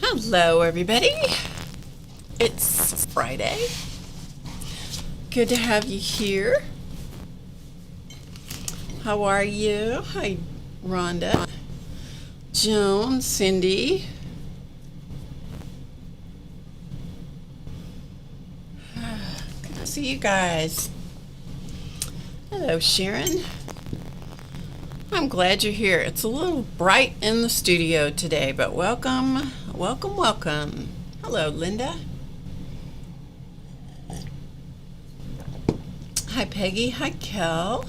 Hello, everybody. It's Friday. Good to have you here. How are you? Hi, Rhonda, Joan, Cindy. Good to see you guys. Hello, Sharon. I'm glad you're here. It's a little bright in the studio today, but welcome, welcome, welcome. Hello, Linda. Hi, Peggy. Hi, Kel.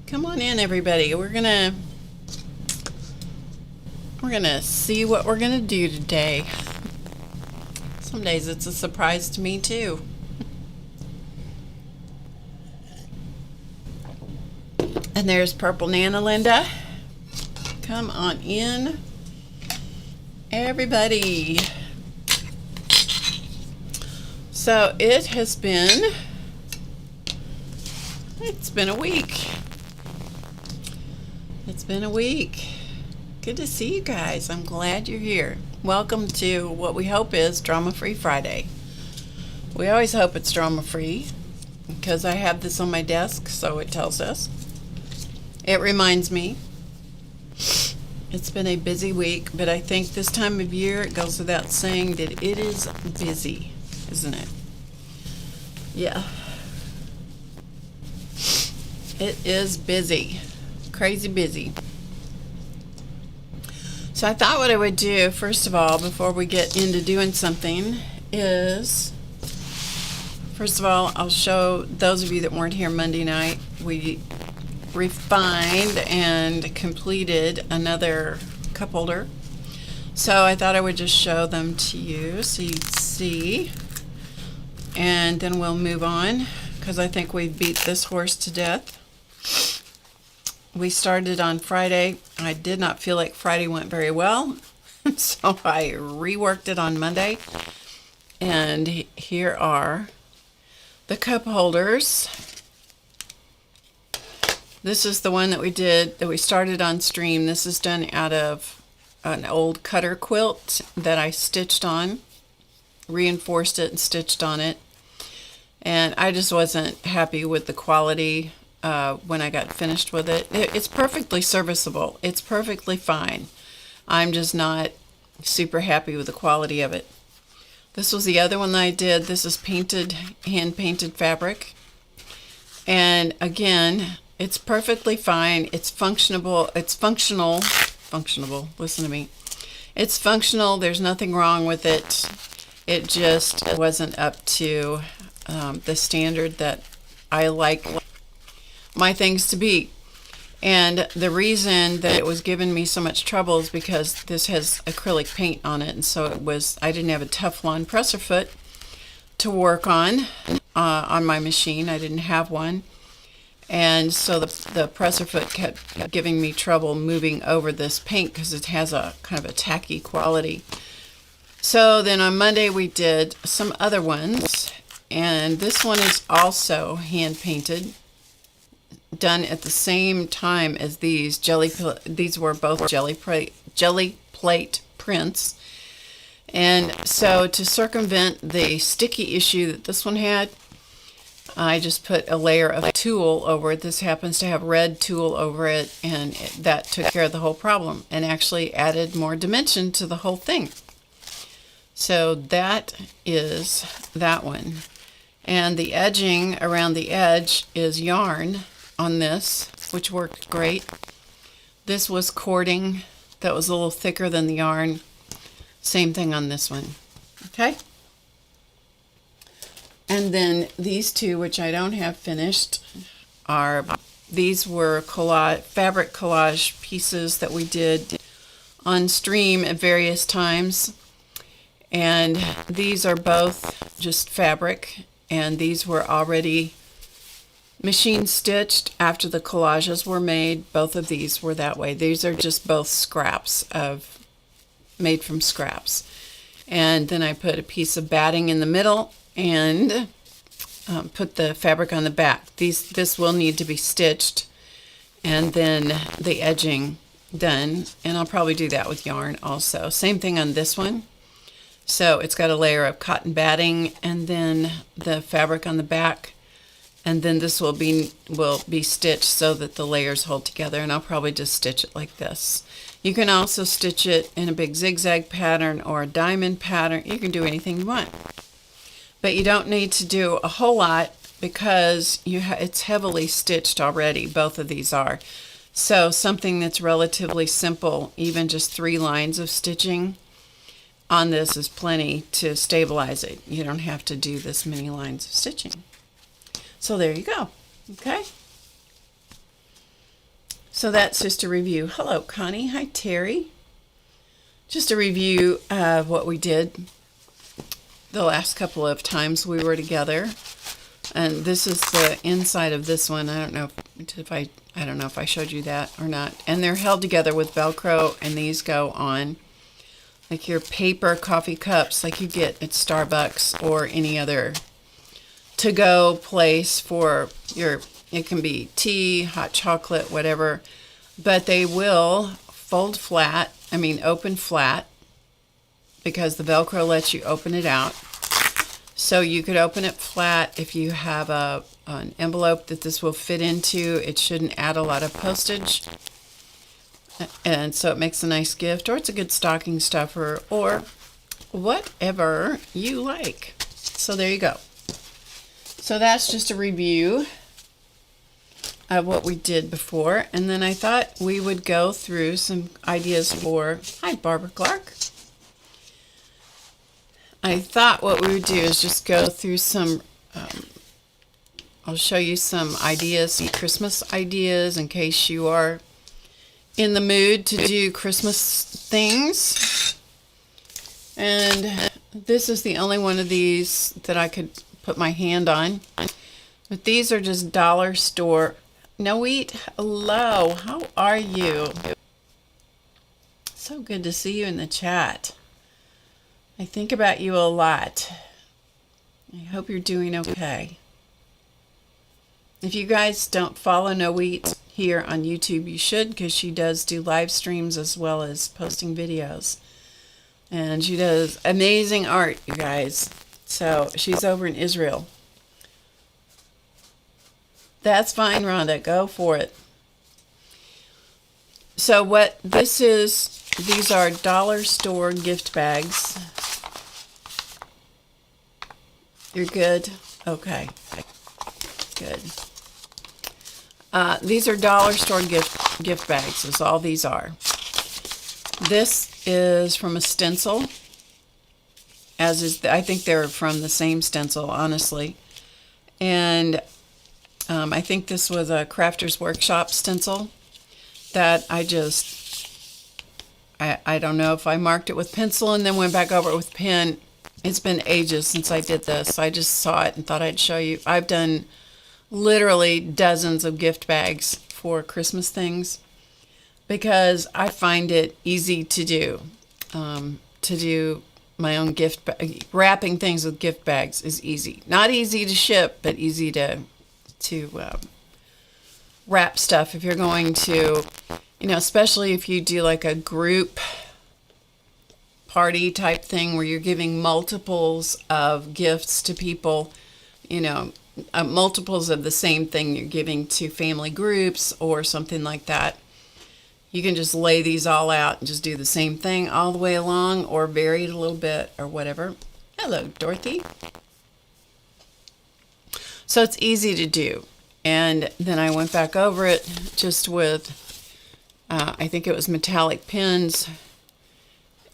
Come on in, everybody. We're gonna see what we're gonna do today. Some days it's a surprise to me too. And there's Purple Nana Linda. Come on in, everybody. So it's been a week. It's been a week. Good to see you guys. I'm glad you're here. Welcome to what we hope is Drama Free Friday. We always hope it's drama free because I have this on my desk, so it tells us. It reminds me. It's been a busy week, but I think this time of year it goes without saying that it is busy, isn't it? Yeah. It is busy. Crazy busy. So I thought what I would do, first of all, before we get into doing something, is, first of all, I'll show those of you that weren't here Monday night, we refined and completed another cup holder. So I thought I would just show them to you so you'd see. And then we'll move on, because I think we beat this horse to death. We started on Friday. I did not feel like Friday went very well, so I reworked it on Monday. And here are the cup holders. This is the one that we started on stream. This is done out of an old cutter quilt that I stitched on, reinforced it and stitched on it. And I just wasn't happy with the quality when I got finished with it. It's perfectly serviceable. It's perfectly fine. I'm just not super happy with the quality of it. This was the other one that I did. This is painted, hand-painted fabric. And again, it's perfectly fine. It's functional. It's functional. Listen to me. It's functional. There's nothing wrong with it. It just wasn't up to the standard that I like my things to be. And the reason that it was giving me so much trouble is because this has acrylic paint on it, and so I didn't have a Teflon presser foot to work on my machine. I didn't have one. And so the presser foot kept giving me trouble moving over this paint because it has a kind of a tacky quality. So then on Monday we did some other ones, and this one is also hand painted, done at the same time as these. These were both jelly plate prints. And so to circumvent the sticky issue that this one had, I just put a layer of tulle over it. This happens to have red tulle over it, and that took care of the whole problem and actually added more dimension to the whole thing. So that is that one. And the edging around the edge is yarn on this, which worked great. This was cording that was a little thicker than the yarn. Same thing on this one. Okay? And then these two, which I don't have finished, these were fabric collage pieces that we did on stream at various times. And these are both just fabric, and these were already machine stitched after the collages were made. Both of these were that way. These are just both scraps made from scraps. And then I put a piece of batting in the middle and put the fabric on the back. This will need to be stitched, and then the edging done, and I'll probably do that with yarn also. Same thing on this one. So it's got a layer of cotton batting and then the fabric on the back, and then this will be stitched so that the layers hold together, and I'll probably just stitch it like this. You can also stitch it in a big zigzag pattern or a diamond pattern. You can do anything you want, but you don't need to do a whole lot because it's heavily stitched already. Both of these are. So something that's relatively simple, even just 3 lines of stitching on this is plenty to stabilize it. You don't have to do this many lines of stitching. So there you go. Okay. So that's just a review. Hello, Connie. Hi, Terry. Just a review of what we did the last couple of times we were together. And this is the inside of this one. I don't know if I showed you that or not. And they're held together with Velcro, and these go on like your paper coffee cups like you get at Starbucks or any other to-go place for it can be tea, hot chocolate, whatever, but they will fold flat, open flat, because the Velcro lets you open it out. So you could open it flat if you have an envelope that this will fit into. It shouldn't add a lot of postage, and so it makes a nice gift, or it's a good stocking stuffer, or whatever you like. So there you go. So that's just a review of what we did before, and then I thought we would go through some ideas for, hi Barbara Clark. I thought what we would do is just go through some, I'll show you some ideas, some Christmas ideas, in case you are in the mood to do Christmas things. And this is the only one of these that I could put my hand on. But these are just dollar store. Noeet, hello, how are you? So good to see you in the chat. I think about you a lot. I hope you're doing okay. If you guys don't follow Noeet here on YouTube, you should, because she does do live streams as well as posting videos. And she does amazing art, you guys. So she's over in Israel. That's fine, Rhonda. Go for it. So what this is, these are dollar store gift bags. You're good? Okay. Good. These are dollar store gift bags, is all these are. This is from a stencil, as is, I think they're from the same stencil, honestly. And I think this was a Crafter's Workshop stencil that I don't know if I marked it with pencil and then went back over it with pen. It's been ages since I did this. I just saw it and thought I'd show you. I've done literally dozens of gift bags for Christmas things because I find it easy to do. To do my own gift bag. Wrapping things with gift bags is easy. Not easy to ship, but easy to wrap stuff if you're going to, especially if you do like a group party type thing where you're giving multiples of gifts to people, multiples of the same thing you're giving to family groups or something like that. You can just lay these all out and just do the same thing all the way along, or vary it a little bit or whatever. Hello, Dorothy. So it's easy to do. And then I went back over it just with, I think it was metallic pens,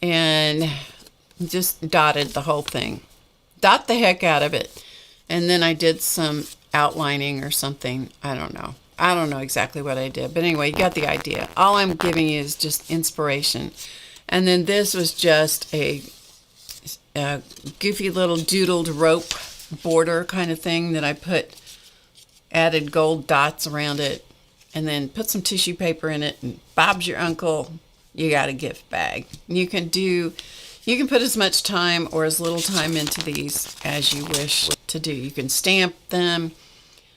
and just dotted the whole thing. Dot the heck out of it. And then I did some outlining or something. I don't know. I don't know exactly what I did. But anyway, you got the idea. All I'm giving you is just inspiration. And then this was just a goofy little doodled rope border kind of thing that I added gold dots around it, and then put some tissue paper in it, and Bob's your uncle. You got a gift bag. You can put as much time or as little time into these as you wish to do. You can stamp them,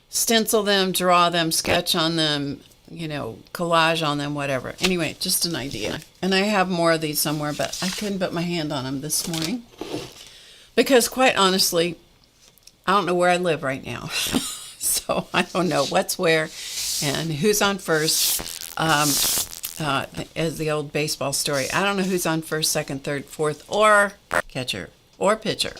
stencil them, draw them, sketch on them, you know, collage on them, whatever. Anyway, just an idea. And I have more of these somewhere, but I couldn't put my hand on them this morning. Because quite honestly, I don't know where I live right now. So I don't know what's where and who's on first. As the old baseball story, I don't know who's on first, second, third, fourth, or catcher or pitcher.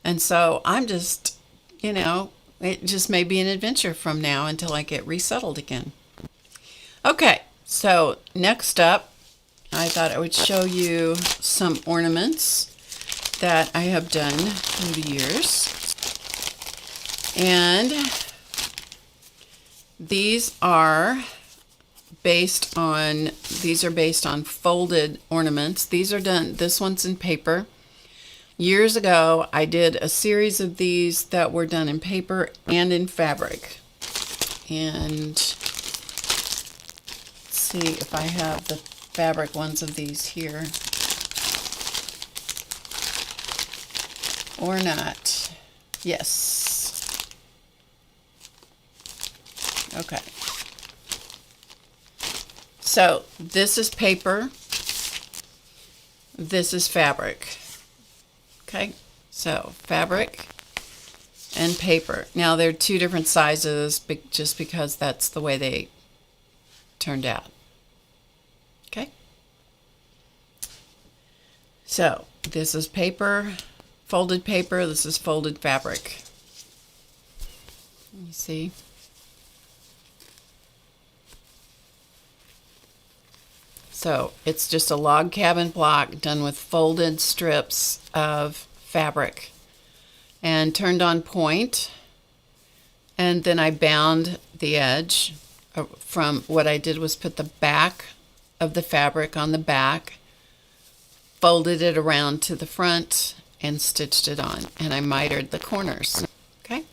And so I'm just, you know, it just may be an adventure from now until I get resettled again. Okay, so next up, I thought I would show you some ornaments that I have done through the years. And these are based on folded ornaments. These are done, this one's in paper. Years ago, I did a series of these that were done in paper and in fabric. And let's see if I have the fabric ones of these here or not. Yes. Okay. So this is paper. This is fabric. Okay, so fabric and paper. Now they're two different sizes just because that's the way they turned out. Okay. So this is paper, folded paper. This is folded fabric. You see? So it's just a log cabin block done with folded strips of fabric and turned on point. And then I bound the edge from what I did was put the back of the fabric on the back, folded it around to the front, and stitched it on. And I mitered the corners. Okay,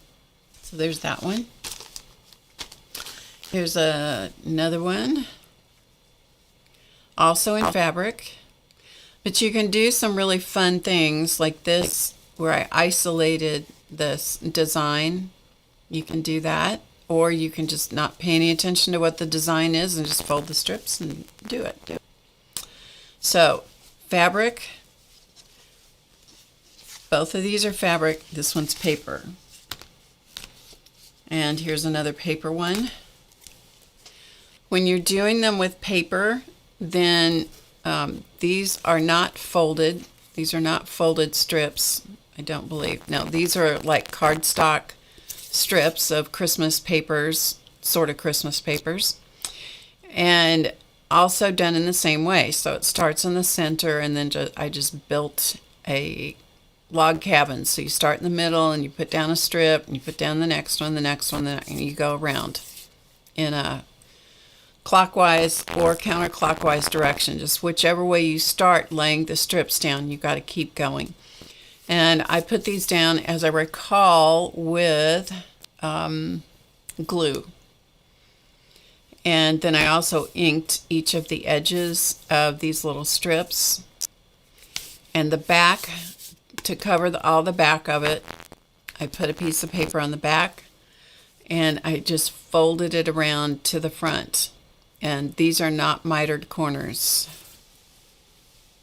so there's that one. Here's another one. Also in fabric, but you can do some really fun things like this where I isolated this design. You can do that, or you can just not pay any attention to what the design is and just fold the strips and do it. So fabric, both of these are fabric. This one's paper. And here's another paper one. When you're doing them with paper, then these are not folded. These are not folded strips, I don't believe. No, these are like cardstock strips of Christmas papers, sort of Christmas papers, and also done in the same way. So it starts in the center, and then I just built a log cabin. So you start in the middle, and you put down a strip, and you put down the next one, and you go around in a clockwise or counterclockwise direction, just whichever way you start laying the strips down, you got to keep going. And I put these down, as I recall, with glue. And then I also inked each of the edges of these little strips. And the back, to cover all the back of it, I put a piece of paper on the back, and I just folded it around to the front. And these are not mitered corners.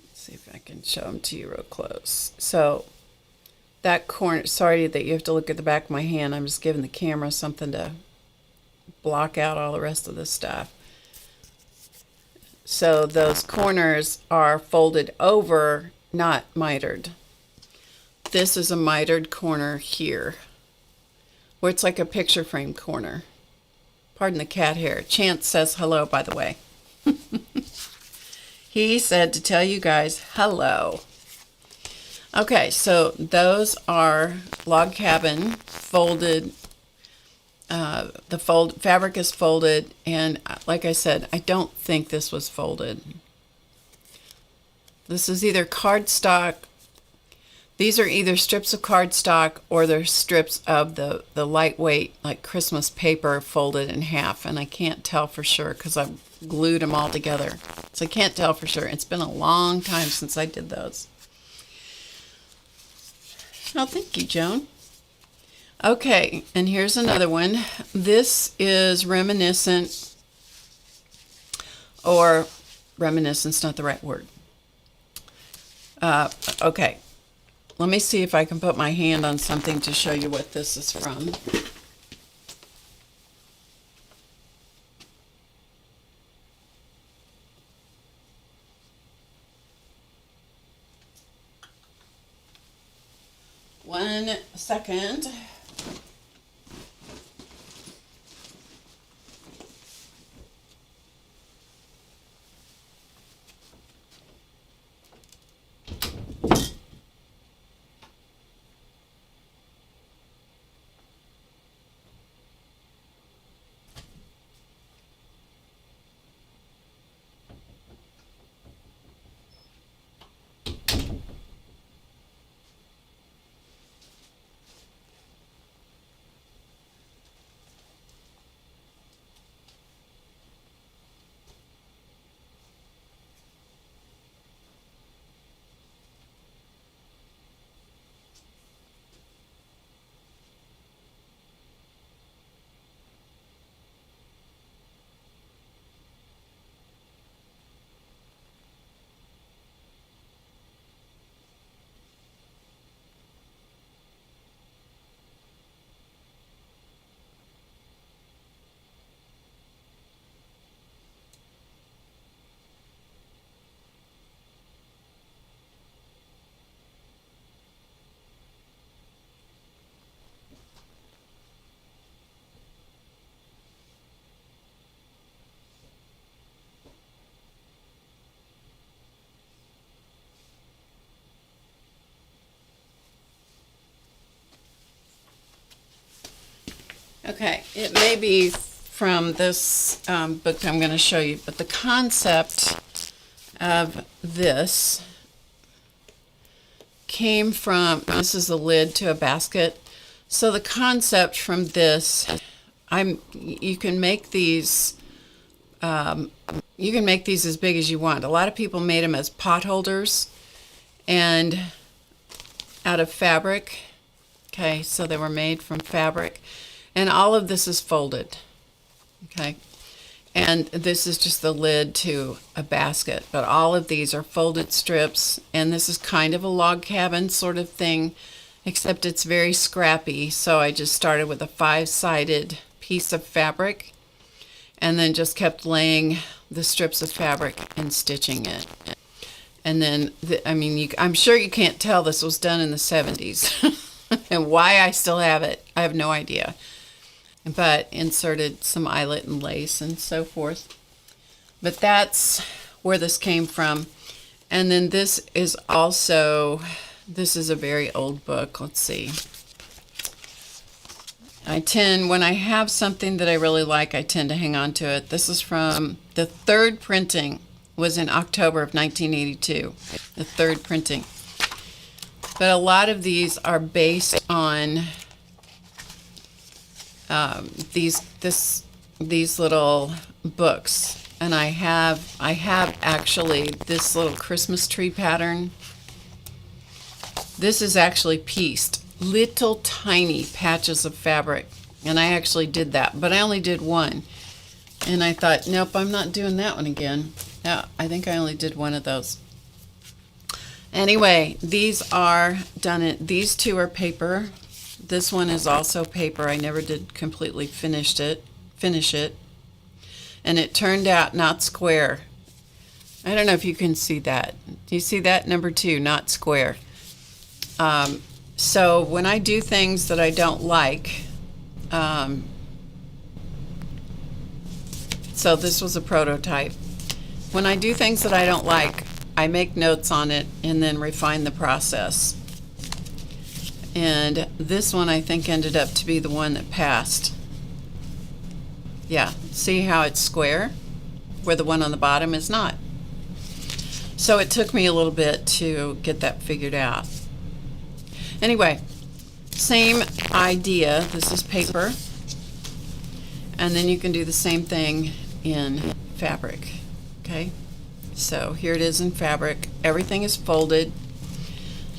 Let's see if I can show them to you real close. So that corner, sorry that you have to look at the back of my hand. I'm just giving the camera something to block out all the rest of this stuff. So those corners are folded over, not mitered. This is a mitered corner here, where it's like a picture frame corner. Pardon the cat hair. Chance says hello, by the way. He said to tell you guys hello. Okay, so those are log cabin folded. The fabric is folded, and like I said, I don't think this was folded. This is either cardstock. These are either strips of cardstock or they're strips of the lightweight, like Christmas paper folded in half. And I can't tell for sure because I've glued them all together. So I can't tell for sure. It's been a long time since I did those. Oh, thank you, Joan. Okay, and here's another one. This is reminiscent or reminiscence, not the right word. Okay, let me see if I can put my hand on something to show you what this is from. One second. Okay, it may be from this book I'm going to show you, but the concept of this came from, this is the lid to a basket. So the concept from this, you can make these as big as you want. A lot of people made them as pot holders and out of fabric. Okay, so they were made from fabric. And all of this is folded, okay? And this is just the lid to a basket. But all of these are folded strips, and this is kind of a log cabin sort of thing, except it's very scrappy. So I just started with a 5-sided piece of fabric, and then just kept laying the strips of fabric and stitching it. And then, I'm sure you can't tell this was done in the 70s. And why I still have it, I have no idea. But inserted some eyelet and lace and so forth. But that's where this came from. And then this is a very old book. Let's see. When I have something that I really like, I tend to hang on to it. This is from the third printing, was in October of 1982. The third printing. But a lot of these are based on these little books, and I have actually this little Christmas tree pattern. This is actually pieced, little tiny patches of fabric, and I actually did that, but I only did one, and I thought, nope, I'm not doing that one again. No, I think I only did one of those. Anyway, these are done. These two are paper. This one is also paper. I never did completely finish it. And it turned out not square. I don't know if you can see that. Do you see that? Number 2, not square. So when I do things that I don't like, so this was a prototype. When I do things that I don't like, I make notes on it and then refine the process. And this one I think ended up to be the one that passed. Yeah, see how it's square, where the one on the bottom is not. So it took me a little bit to get that figured out. Anyway, same idea. This is paper. And then you can do the same thing in fabric. Okay, so here it is in fabric. Everything is folded.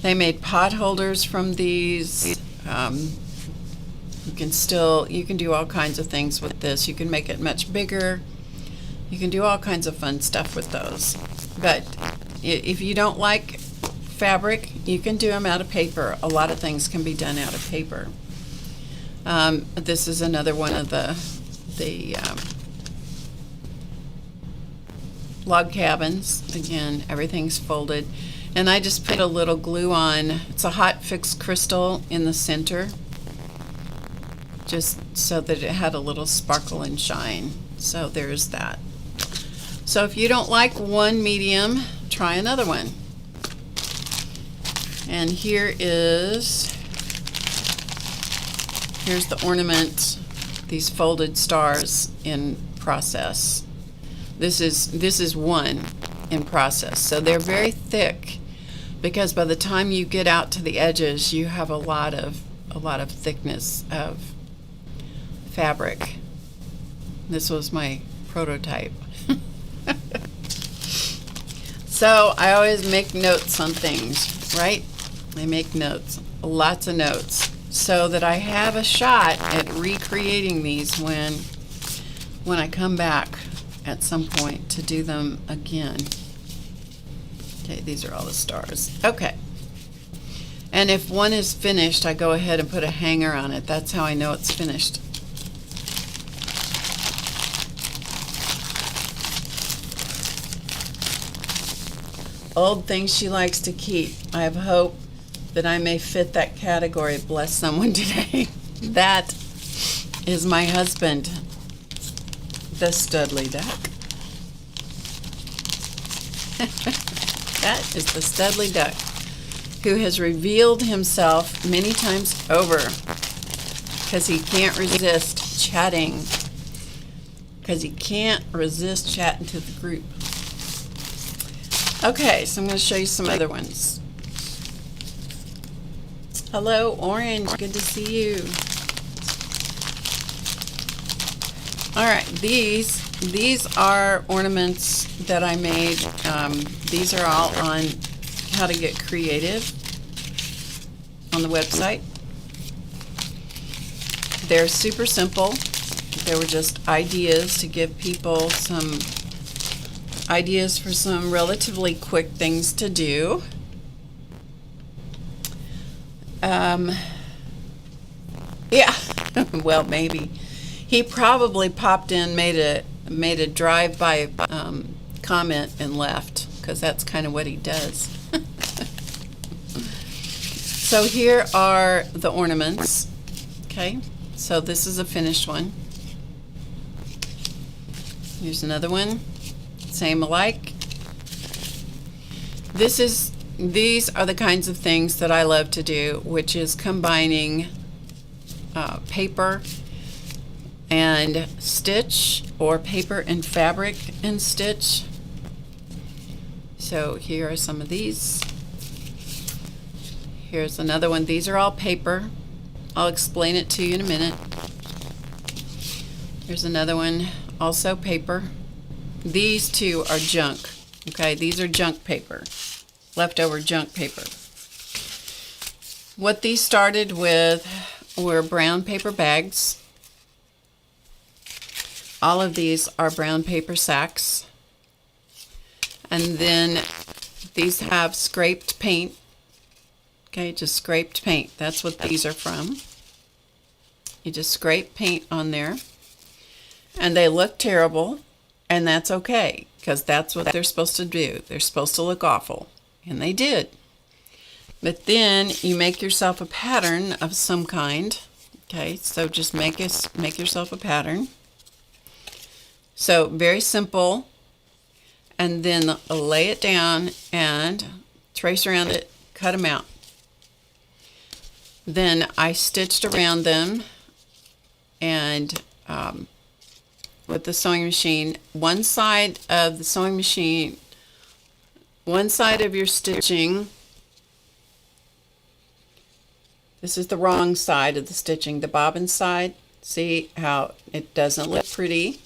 They made pot holders from these. You can do all kinds of things with this. You can make it much bigger. You can do all kinds of fun stuff with those. But if you don't like fabric, you can do them out of paper. A lot of things can be done out of paper. This is another one of the log cabins. Again, everything's folded. And I just put a little glue on. It's a hot fixed crystal in the center, just so that it had a little sparkle and shine. So there's that. So if you don't like one medium, try another one. And here's the ornament, these folded stars in process. This is one in process. So they're very thick, because by the time you get out to the edges, you have a lot of thickness of fabric. This was my prototype. So I always make notes on things, right? I make notes, lots of notes, so that I have a shot at recreating these when I come back at some point to do them again. Okay, these are all the stars. Okay. And if one is finished, I go ahead and put a hanger on it. That's how I know it's finished. Old things she likes to keep. I have hope that I may fit that category. Bless someone today. That is my husband, the Studley Duck. That is the Studley Duck, who has revealed himself many times over because he can't resist chatting. Because he can't resist chatting to the group. Okay, so I'm going to show you some other ones. Hello, Orange. Good to see you. All right, these are ornaments that I made. These are all on How to Get Creative on the website. They're super simple. They were just ideas to give people some ideas for some relatively quick things to do. Yeah, well, maybe. He probably popped in, made a drive-by comment and left, because that's kind of what he does. So here are the ornaments. Okay, so this is a finished one. Here's another one. Same alike. These are the kinds of things that I love to do, which is combining paper and stitch, or paper and fabric and stitch. So here are some of these. Here's another one. These are all paper. I'll explain it to you in a minute. Here's another one, also paper. These two are junk. Okay, these are junk paper, leftover junk paper. What these started with were brown paper bags. All of these are brown paper sacks. And then these have scraped paint. Okay, just scraped paint. That's what these are from. You just scrape paint on there. And they look terrible. And that's okay, because that's what they're supposed to do. They're supposed to look awful. And they did. But then you make yourself a pattern of some kind. Okay, so just make yourself a pattern. So very simple. And then lay it down and trace around it, cut them out. Then I stitched around them and with the sewing machine, one side of the sewing machine, one side of your stitching, this is the wrong side of the stitching, the bobbin side. See how it doesn't look pretty?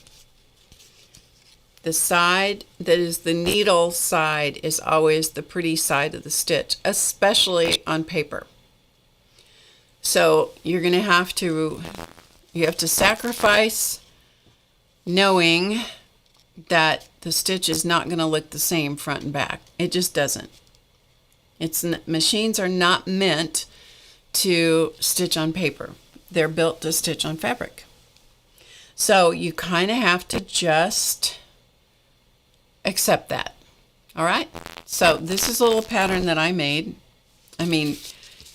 The side that is the needle side is always the pretty side of the stitch, especially on paper. So you're going to you have to sacrifice knowing that the stitch is not going to look the same front and back. It just doesn't. Machines are not meant to stitch on paper. They're built to stitch on fabric. So you kind of have to just accept that. All right? So this is a little pattern that I made. I mean,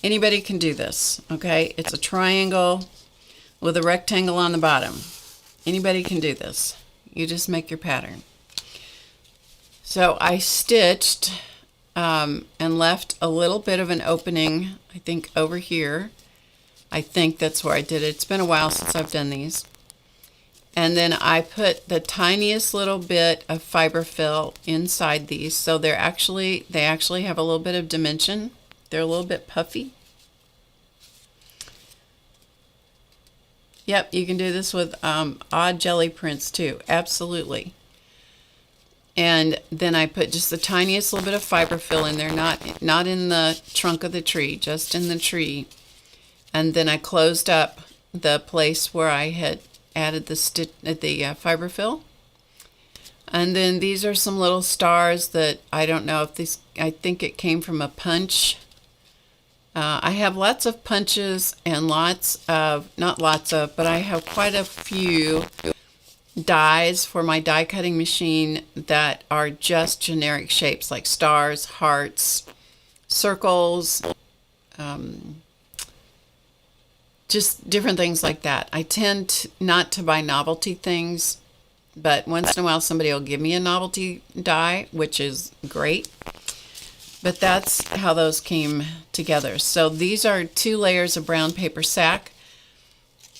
anybody can do this, okay? It's a triangle with a rectangle on the bottom. Anybody can do this. You just make your pattern. So I stitched and left a little bit of an opening, I think over here. I think that's where I did it. It's been a while since I've done these. And then I put the tiniest little bit of fiberfill inside these, so they actually have a little bit of dimension. They're a little bit puffy. Yep, you can do this with odd jelly prints too. Absolutely. And then I put just the tiniest little bit of fiberfill in there, not in the trunk of the tree, just in the tree. And then I closed up the place where I had added the fiberfill. And then these are some little stars that I don't know if these, I think it came from a punch. I have lots of punches and not lots of, but I have quite a few dies for my die cutting machine that are just generic shapes like stars, hearts, circles, just different things like that. I tend not to buy novelty things, but once in a while somebody will give me a novelty die, which is great. But that's how those came together. So these are 2 layers of brown paper sack,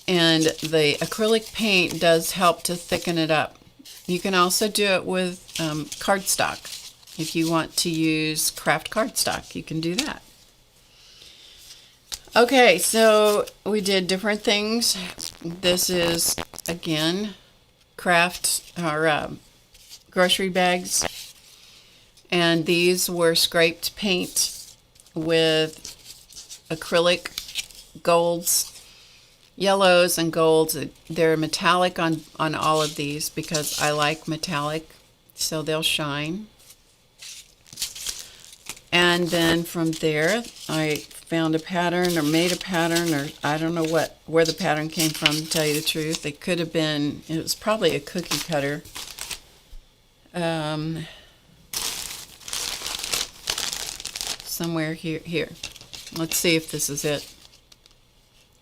and the acrylic paint does help to thicken it up. You can also do it with cardstock. If you want to use craft cardstock, you can do that. Okay, so we did different things. This is, again, craft or grocery bags. And these were scraped paint with acrylic golds, yellows and golds. They're metallic on all of these because I like metallic, so they'll shine. And then from there, I found a pattern or made a pattern, or I don't know where the pattern came from, to tell you the truth. It could have been, it was probably a cookie cutter. Somewhere here. Let's see if this is it.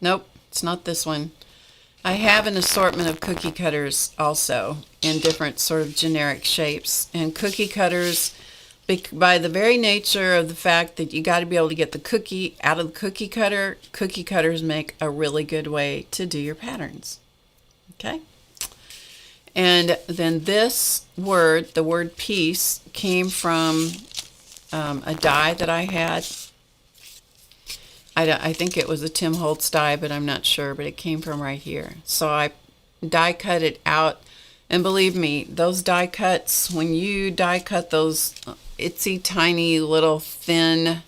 Nope, it's not this one. I have an assortment of cookie cutters also in different sort of generic shapes. And cookie cutters, by the very nature of the fact that you got to be able to get the cookie out of the cookie cutters make a really good way to do your patterns. Okay? And then this word, the word peace, came from a die that I had. I think it was a Tim Holtz die, but I'm not sure, but it came from right here. So I die cut it out, and believe me, those die cuts, when you die cut those itsy tiny little thin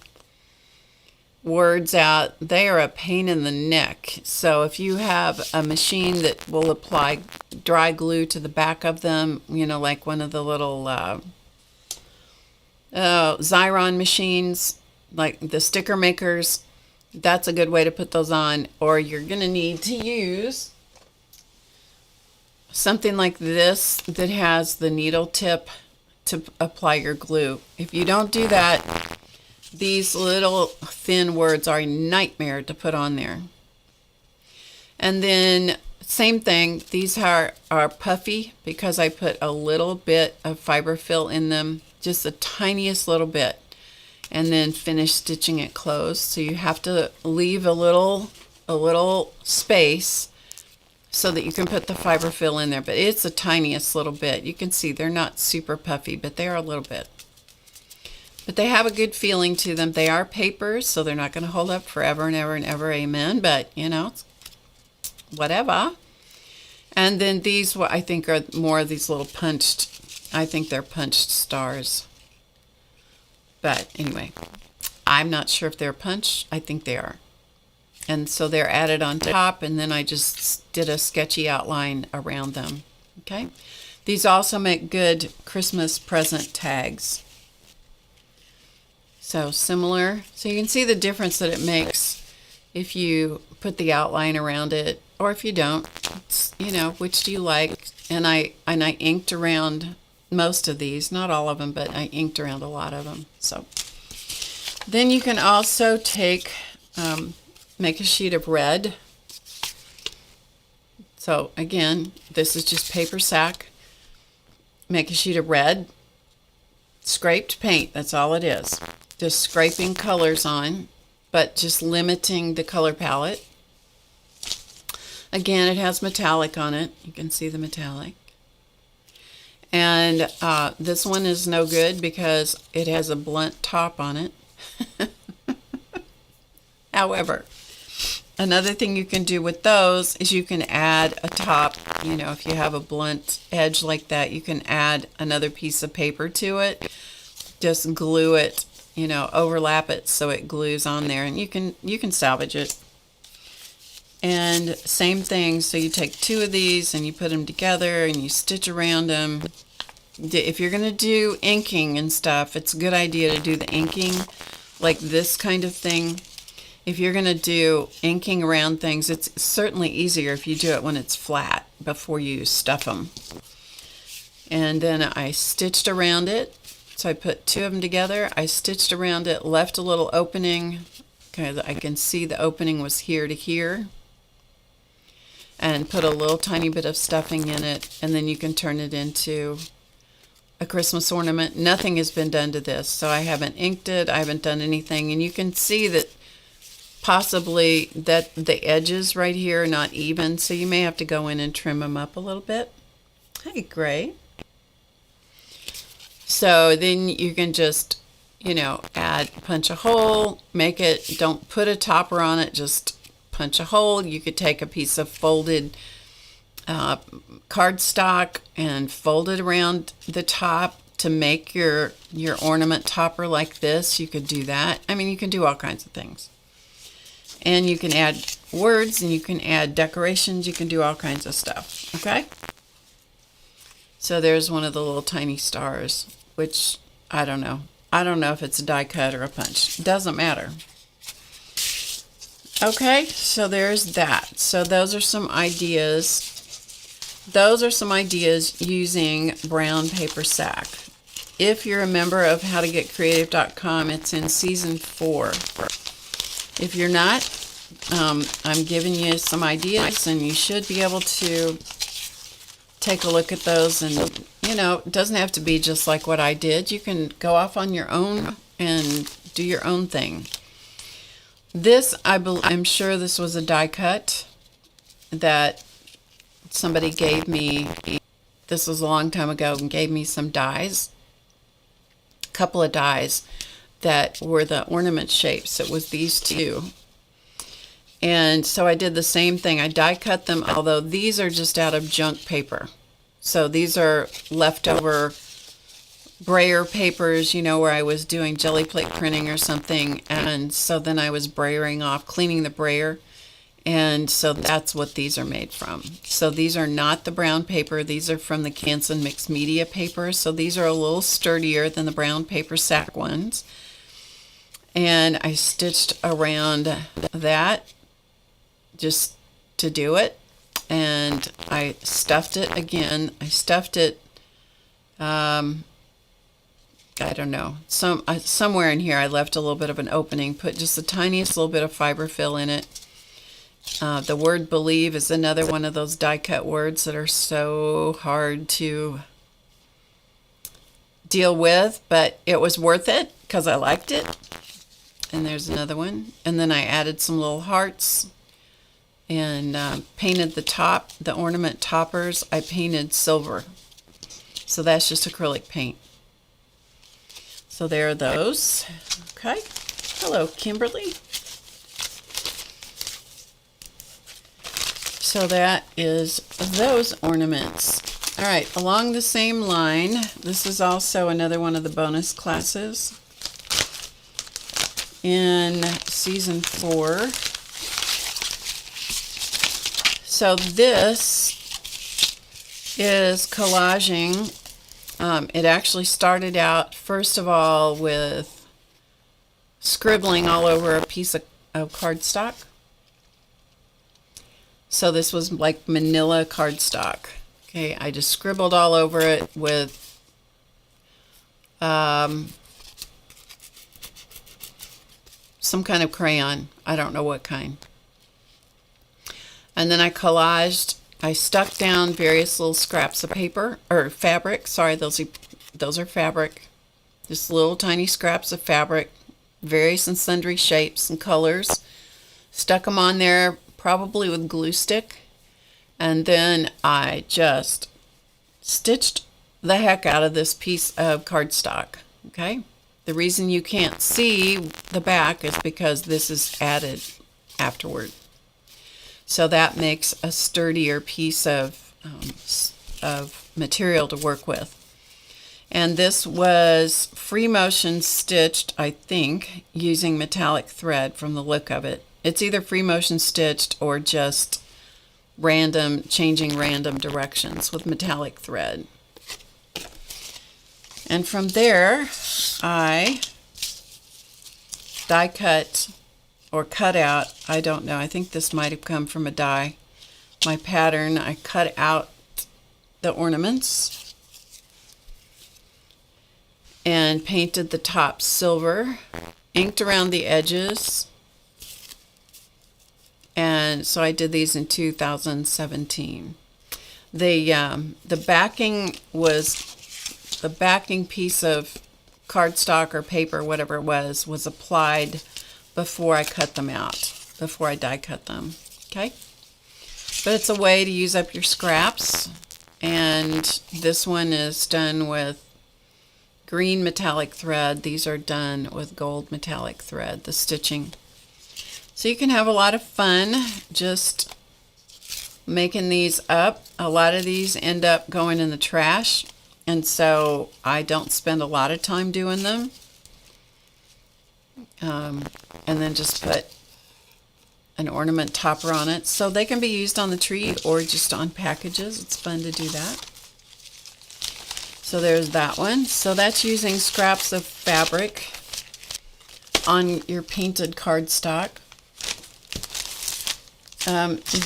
words out, they are a pain in the neck. So if you have a machine that will apply dry glue to the back of them, you know, like one of the little Xyron machines, like the sticker makers, that's a good way to put those on. Or you're going to need to use something like this that has the needle tip to apply your glue. If you don't do that, these little thin words are a nightmare to put on there. And then same thing, these are puffy because I put a little bit of fiberfill in them, just the tiniest little bit, and then finish stitching it closed. So you have to leave a little space so that you can put the fiberfill in there, but it's the tiniest little bit. You can see they're not super puffy, but they are a little bit. But they have a good feeling to them. They are papers, so they're not going to hold up forever and ever and ever, amen, but you know, whatever. And then these, what I think are more of these little punched, I think they're punched stars. But anyway, I'm not sure if they're punched. I think they are. And so they're added on top, and then I just did a sketchy outline around them. Okay, These also make good Christmas present tags. So similar. So you can see the difference that it makes if you put the outline around it, or if you don't. It's, you know, which do you like? And I inked around most of these, not all of them, but I inked around a lot of them. So then you can also take, make a sheet of red. So again, this is just paper sack. Make a sheet of red, scraped paint, that's all it is. Just scraping colors on, but just limiting the color palette. Again, it has metallic on it. You can see the metallic. And this one is no good because it has a blunt top on it. However, another thing you can do with those is you can add a top. You know, if you have a blunt edge like that, you can add another piece of paper to it. Just glue it, you know, overlap it so it glues on there, and you can salvage it. And same thing, so you take two of these and you put them together and you stitch around them. If you're going to do inking and stuff, it's a good idea to do the inking like this kind of thing. If you're going to do inking around things, it's certainly easier if you do it when it's flat before you stuff them. And then I stitched around it. So I put two of them together. I stitched around it, left a little opening. Okay, I can see the opening was here to here. And put a little tiny bit of stuffing in it, and then you can turn it into a Christmas ornament. Nothing has been done to this, so I haven't inked it, I haven't done anything, and you can see that possibly that the edges right here are not even, so you may have to go in and trim them up a little bit. Hey, Gray. So then you can just, you know, punch a hole, make it, don't put a topper on it, just punch a hole. You could take a piece of folded cardstock and fold it around the top to make your ornament topper like this. You could do that. I mean, you can do all kinds of things. And you can add words, and you can add decorations. You can do all kinds of stuff. Okay? So there's one of the little tiny stars, which I don't know. I don't know if it's a die cut or a punch. It doesn't matter. Okay, so there's that. So those are some ideas. Those are some ideas using brown paper sack. If you're a member of HowToGetCreative.com, it's in season 4. If you're not, I'm giving you some ideas, and you should be able to take a look at those. And, you know, it doesn't have to be just like what I did. You can go off on your own and do your own thing. This, I'm sure this was a die cut that somebody gave me. This was a long time ago, and gave me some dies, a couple of dies that were the ornament shapes. It was these two. And so I did the same thing. I die cut them, although these are just out of junk paper. So these are leftover brayer papers, you know, where I was doing jelly plate printing or something, and so then I was brayering off, cleaning the brayer, and so that's what these are made from. So these are not the brown paper. These are from the Canson mixed media paper, so these are a little sturdier than the brown paper sack ones. And I stitched around that just to do it, and I stuffed it again. I stuffed it I don't know, somewhere in here I left a little bit of an opening, put just the tiniest little bit of fiber fill in it. The word believe is another one of those die cut words that are so hard to deal with, but it was worth it because I liked it. And there's another one. And then I added some little hearts and painted the top, the ornament toppers. I painted silver. So that's just acrylic paint. So there are those. Okay. Hello, Kimberly. So that is those ornaments. All right, along the same line, this is also another one of the bonus classes in season 4. So this is collaging. It actually started out, first of all, with scribbling all over a piece of cardstock. So this was like manila cardstock. Okay, I just scribbled all over it with some kind of crayon. I don't know what kind. And then I collaged. I stuck down various little scraps of paper or fabric. Sorry, those are fabric. Just little tiny scraps of fabric, various and sundry shapes and colors. Stuck them on there, probably with glue stick. And then I just stitched the heck out of this piece of cardstock. Okay? The reason you can't see the back is because this is added afterward. So that makes a sturdier piece of material to work with. And this was free motion stitched, I think, using metallic thread from the look of it. It's either free motion stitched or just changing random directions with metallic thread. And from there, I die cut or cut out, I don't know, I think this might have come from a die. My pattern, I cut out the ornaments and painted the top silver, inked around the edges. And so I did these in 2017. The backing was, the backing piece of cardstock or paper, whatever it was applied before I cut them out, before I die cut them. Okay? But it's a way to use up your scraps. And this one is done with green metallic thread. These are done with gold metallic thread, the stitching. So you can have a lot of fun just making these up. A lot of these end up going in the trash, and so I don't spend a lot of time doing them. And then just put an ornament topper on it. So they can be used on the tree or just on packages. It's fun to do that. So there's that one. So that's using scraps of fabric on your painted cardstock.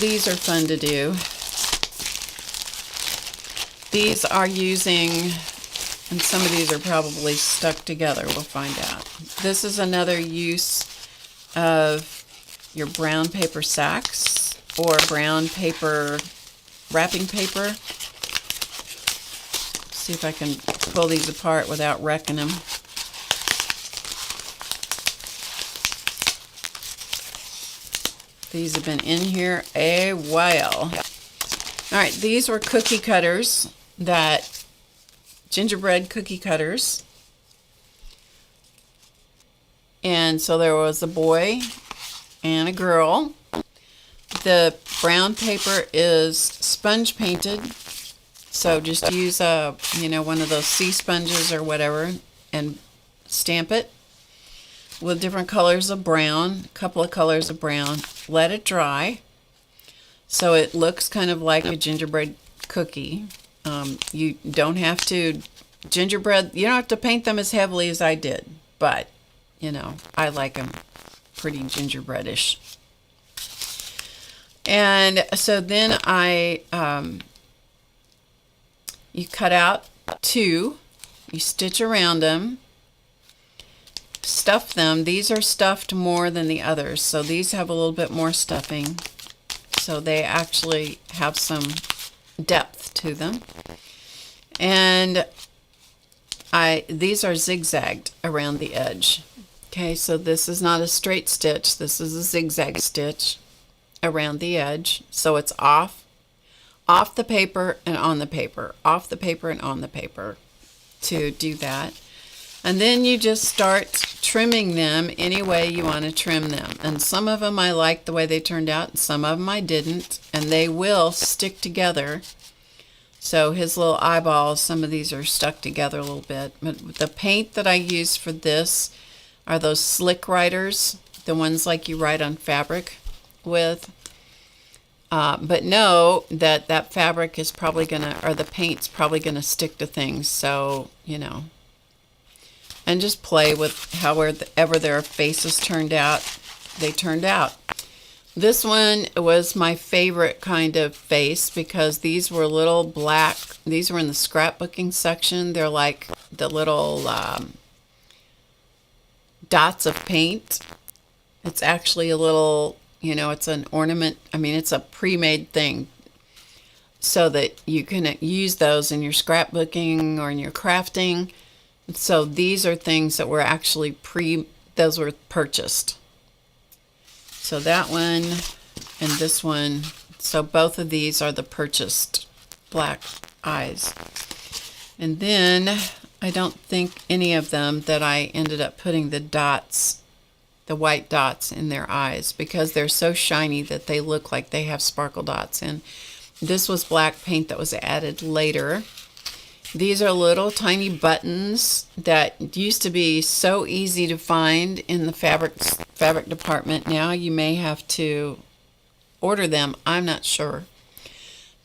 These are fun to do. These are using, and some of these are probably stuck together, we'll find out. This is another use of your brown paper sacks or brown paper wrapping paper. See if I can pull these apart without wrecking them. These have been in here a while. All right, these were cookie cutters, gingerbread cookie cutters. And so there was a boy and a girl. The brown paper is sponge painted. So just use one of those sea sponges or whatever and stamp it with different colors of brown, a couple of colors of brown. Let it dry so it looks kind of like a gingerbread cookie. You don't have to you don't have to paint them as heavily as I did, but I like them pretty gingerbreadish. And so then you cut out two, you stitch around them, stuff them. These are stuffed more than the others, so these have a little bit more stuffing, so they actually have some depth to them. And these are zigzagged around the edge. Okay, so this is not a straight stitch, this is a zigzag stitch around the edge, so it's off the paper and on the paper, off the paper and on the paper to do that. And then you just start trimming them any way you want to trim them. And some of them I liked the way they turned out, and some of them I didn't, and they will stick together. So his little eyeballs, some of these are stuck together a little bit. But the paint that I use for this are those slick writers, the ones like you write on fabric with. But know that that fabric is probably gonna, or the paint's probably gonna stick to things. So, you know, and just play with however their faces turned out, they turned out. This one was my favorite kind of face because these were little black, these were in the scrapbooking section. They're like the little dots of paint. It's actually a little, you know, it's an ornament. I mean, it's a pre-made thing so that you can use those in your scrapbooking or in your crafting. So these are things that were actually those were purchased. So that one and this one, so both of these are the purchased black eyes. And then I don't think any of them that I ended up putting the dots, the white dots in their eyes because they're so shiny that they look like they have sparkle dots. And this was black paint that was added later. These are little tiny buttons that used to be so easy to find in the fabric department. Now you may have to order them. I'm not sure.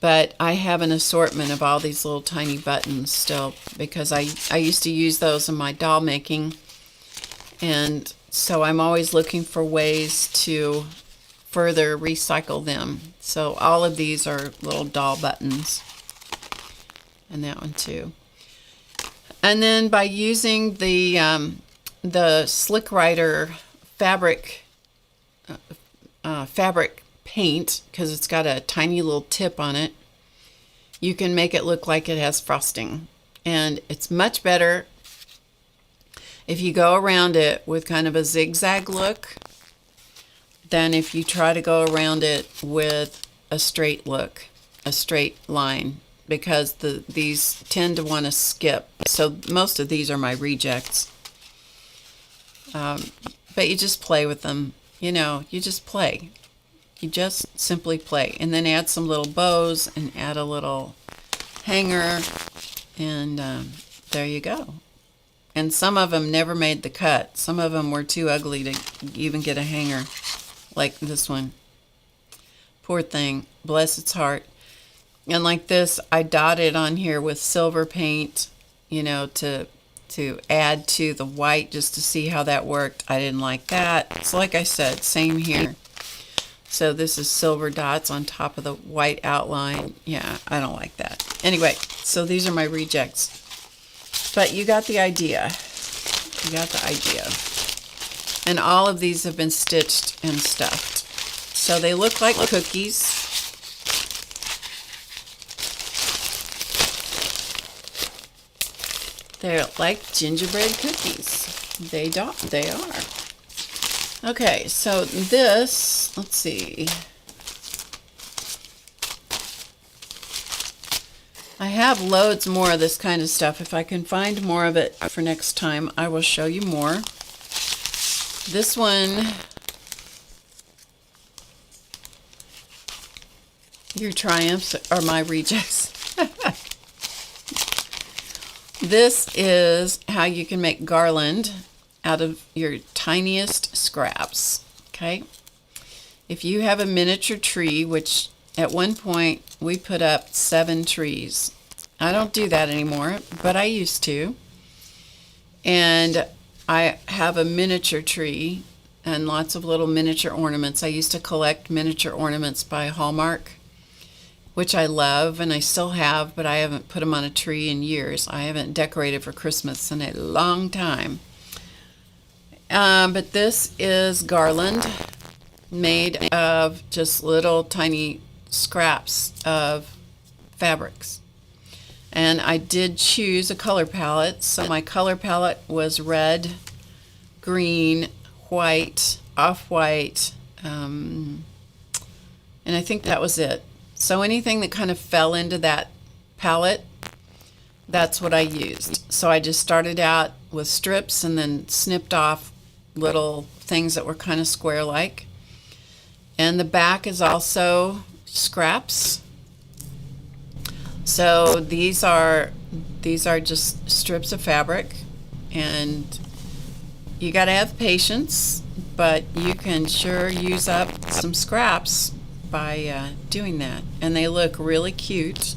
But I have an assortment of all these little tiny buttons still because I used to use those in my doll making. And so I'm always looking for ways to further recycle them. So all of these are little doll buttons. And that one too. And then by using the Slick Rider fabric paint, because it's got a tiny little tip on it, you can make it look like it has frosting. And it's much better if you go around it with kind of a zigzag look than if you try to go around it with a straight look, a straight line. Because these tend to want to skip. So most of these are my rejects. But you just play with them. You know, you just play. You just simply play. And then add some little bows and add a little hanger. And there you go. And some of them never made the cut. Some of them were too ugly to even get a hanger. Like this one. Poor thing. Bless its heart. And like this, I dotted on here with silver paint, you know, to add to the white just to see how that worked. I didn't like that. So like I said, same here. So this is silver dots on top of the white outline. Yeah, I don't like that. Anyway, so these are my rejects. But you got the idea. You got the idea. And all of these have been stitched and stuffed. So they look like cookies. They're like gingerbread cookies. They are. Okay, so this, let's see. I have loads more of this kind of stuff. If I can find more of it for next time, I will show you more. This one, your triumphs are my rejects. This is how you can make garland out of your tiniest scraps, okay? If you have a miniature tree, which at one point we put up 7 trees. I don't do that anymore, but I used to. And I have a miniature tree and lots of little miniature ornaments. I used to collect miniature ornaments by Hallmark, which I love and I still have, but I haven't put them on a tree in years. I haven't decorated for Christmas in a long time. But this is garland made of just little tiny scraps of fabrics. And I did choose a color palette. So my color palette was red, green, white, off-white, and I think that was it. So anything that kind of fell into that palette, that's what I used. So I just started out with strips and then snipped off little things that were kind of square-like. And the back is also scraps. So these are just strips of fabric, and you got to have patience, but you can sure use up some scraps by doing that. And they look really cute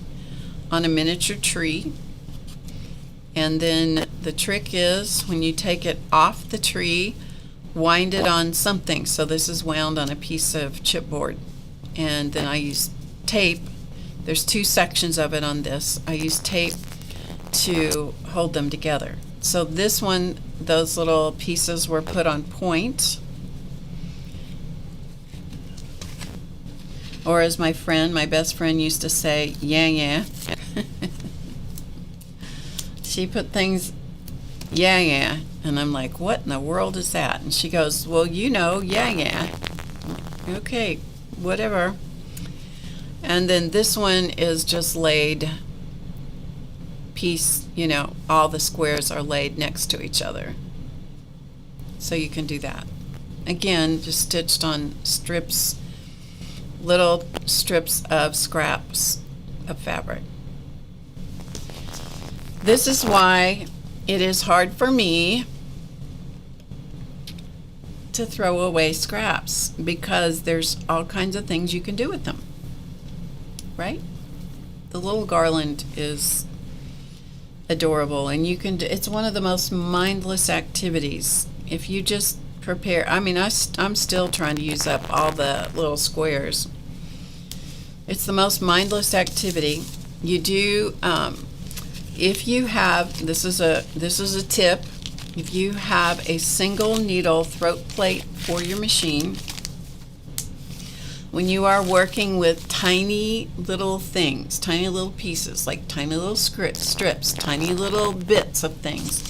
on a miniature tree. And then the trick is when you take it off the tree, wind it on something. So this is wound on a piece of chipboard. And then I use tape. There's two sections of it on this. I use tape to hold them together. So this one, those little pieces were put on point. Or as my best friend used to say, yeah. She put things, yeah. And I'm like, what in the world is that? And she goes, well, yeah. Okay, whatever. And then this one is just laid piece, all the squares are laid next to each other. So you can do that. Again, just stitched on strips, little strips of scraps of fabric. This is why it is hard for me to throw away scraps, because there's all kinds of things you can do with them, right? The little garland is adorable, and it's one of the most mindless activities. If you just prepare, I'm still trying to use up all the little squares. It's the most mindless activity. You do, if you have, this is a tip, if you have a single needle throat plate for your machine, when you are working with tiny little things, tiny little pieces, like tiny little strips, tiny little bits of things,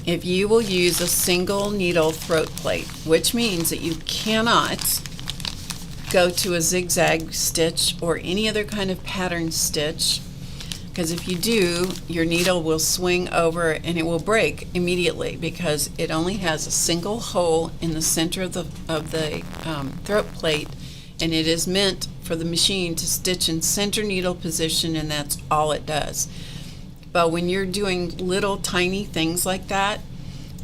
if you will use a single needle throat plate, which means that you cannot go to a zigzag stitch or any other kind of pattern stitch, because if you do, your needle will swing over and it will break immediately, because it only has a single hole in the center of the throat plate, and it is meant for the machine to stitch in center needle position, and that's all it does. But when you're doing little tiny things like that,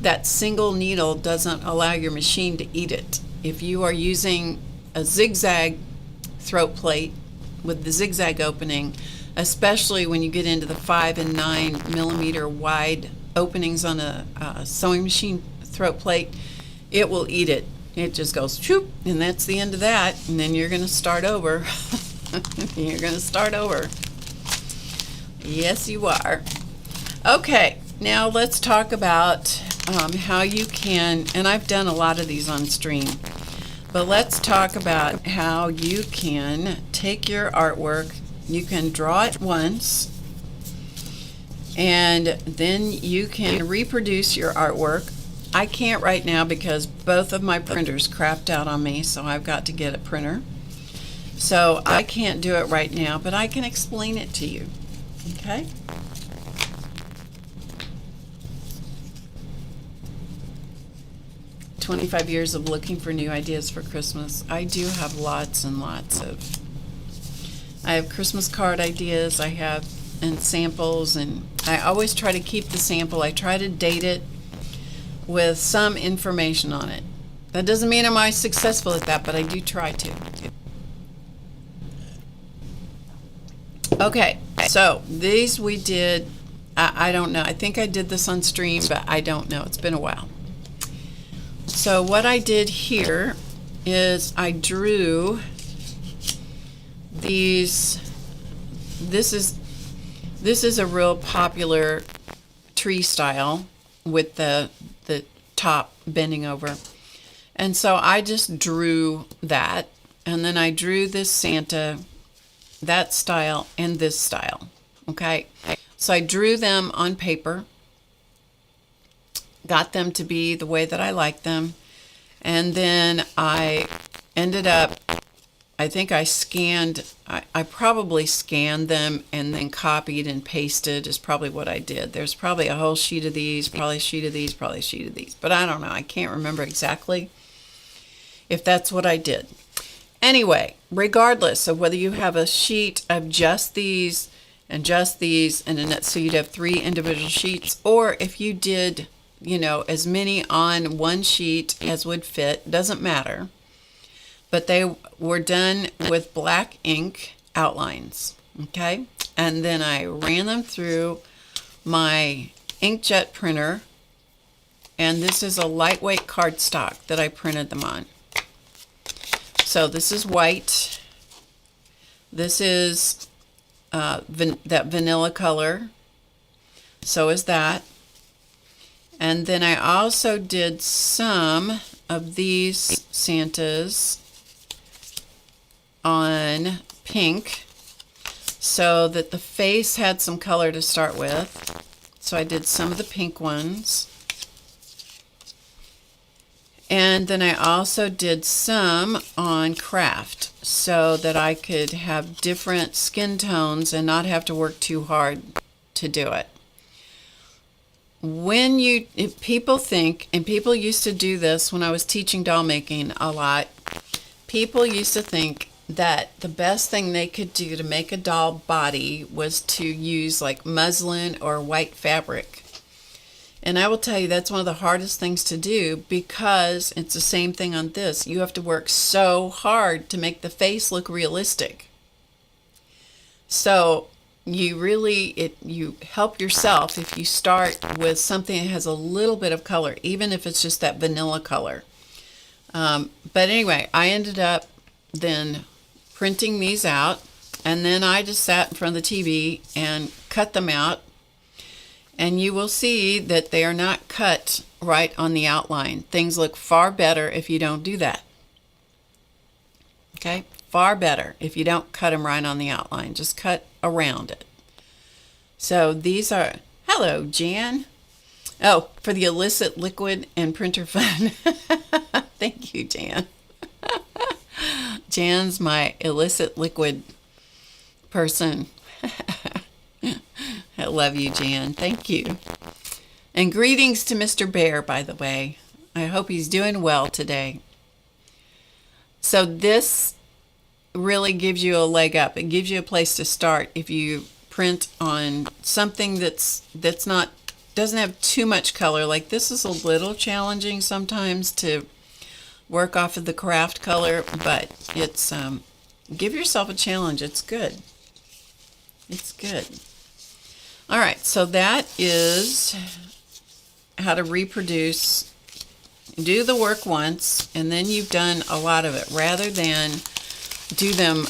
that single needle doesn't allow your machine to eat it. If you are using a zigzag throat plate with the zigzag opening, especially when you get into the 5 and 9 millimeter wide openings on a sewing machine throat plate, it will eat it. It just goes choop, and that's the end of that, and then you're going to start over. You're going to start over. Yes, you are. Okay, now let's talk about how you can, and I've done a lot of these on stream, but let's talk about how you can take your artwork, you can draw it once, and then you can reproduce your artwork. I can't right now because both of my printers crapped out on me, so I've got to get a printer. So I can't do it right now, but I can explain it to you. Okay? "25 years of looking for new ideas for Christmas." I do have lots and lots of. I have Christmas card ideas, and samples, and I always try to keep the sample. I try to date it with some information on it. That doesn't mean I'm always successful at that, but I do try to. Okay, so these we did, I don't know, I think I did this on stream, but I don't know, it's been a while. So what I did here is I drew these. This is a real popular tree style with the top bending over, and so I just drew that, and then I drew this Santa, that style, and this style. Okay, so I drew them on paper, got them to be the way that I like them, and then I ended up, I think I probably scanned them and then copied and pasted is probably what I did. There's probably a whole sheet of these, probably a sheet of these, probably a sheet of these, but I don't know. I can't remember exactly if that's what I did. Anyway, regardless of whether you have a sheet of just these, and then so you'd have 3 individual sheets, or if you did, as many on one sheet as would fit, doesn't matter. but they were done with black ink outlines. Okay, and then I ran them through my inkjet printer, and this is a lightweight cardstock that I printed them on. So this is white. This is that vanilla color. So is that. And then I also did some of these Santas on pink so that the face had some color to start with. So I did some of the pink ones. And then I also did some on craft so that I could have different skin tones and not have to work too hard to do it. If people think, and people used to do this when I was teaching doll making a lot, people used to think that the best thing they could do to make a doll body was to use like muslin or white fabric. And I will tell you that's one of the hardest things to do, because it's the same thing on this. You have to work so hard to make the face look realistic. So you help yourself if you start with something that has a little bit of color, even if it's just that vanilla color. But anyway, I ended up then printing these out, and then I just sat in front of the TV and cut them out. And you will see that they are not cut right on the outline. Things look far better if you don't do that. Okay? Far better if you don't cut them right on the outline. Just cut around it. So these are... Hello, Jan. Oh, for the illicit liquid and printer fun. Thank you, Jan. Jan's my illicit liquid person. I love you, Jan. Thank you. And greetings to Mr. Bear, by the way. I hope he's doing well today. So this really gives you a leg up. It gives you a place to start if you print on something doesn't have too much color. Like this is a little challenging sometimes to work off of the craft color, but it's give yourself a challenge. It's good. It's good. All right, so that is how to reproduce. Do the work once, and then you've done a lot of it, rather than do them,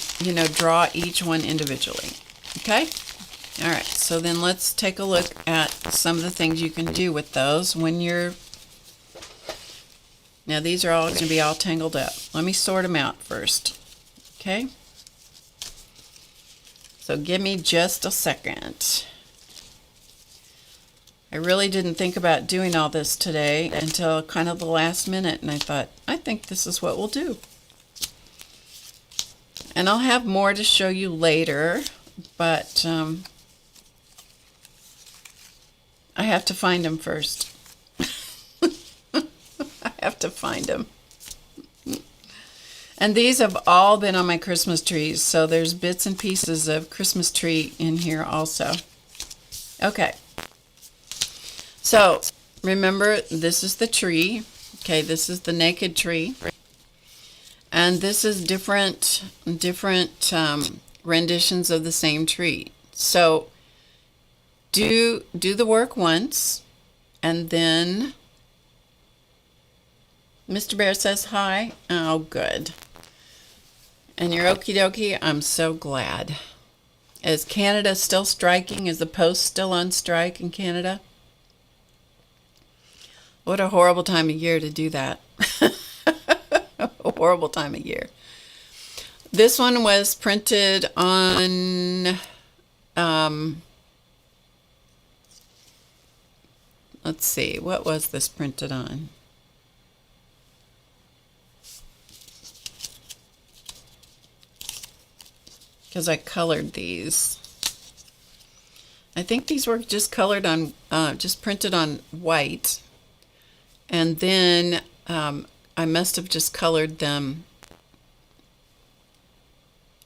draw each one individually. Okay? All right, so then let's take a look at some of the things you can do with those when you're... Now, these are all going to be all tangled up. Let me sort them out first. Okay? So give me just a second. I really didn't think about doing all this today until kind of the last minute, and I thought, I think this is what we'll do. And I'll have more to show you later, but I have to find them first. I have to find them. And these have all been on my Christmas trees, so there's bits and pieces of Christmas tree in here also. Okay. So, remember, this is the tree. Okay, this is the naked tree. And this is different renditions of the same tree. So, do the work once, and then... Mr. Bear says hi. Oh, good. And you're okie dokie. I'm so glad. Is Canada still striking? Is the Post still on strike in Canada? What a horrible time of year to do that. A horrible time of year. This one was printed on, let's see, what was this printed on? Because I colored these. I think these were just colored on, just printed on white. And then I must have just colored them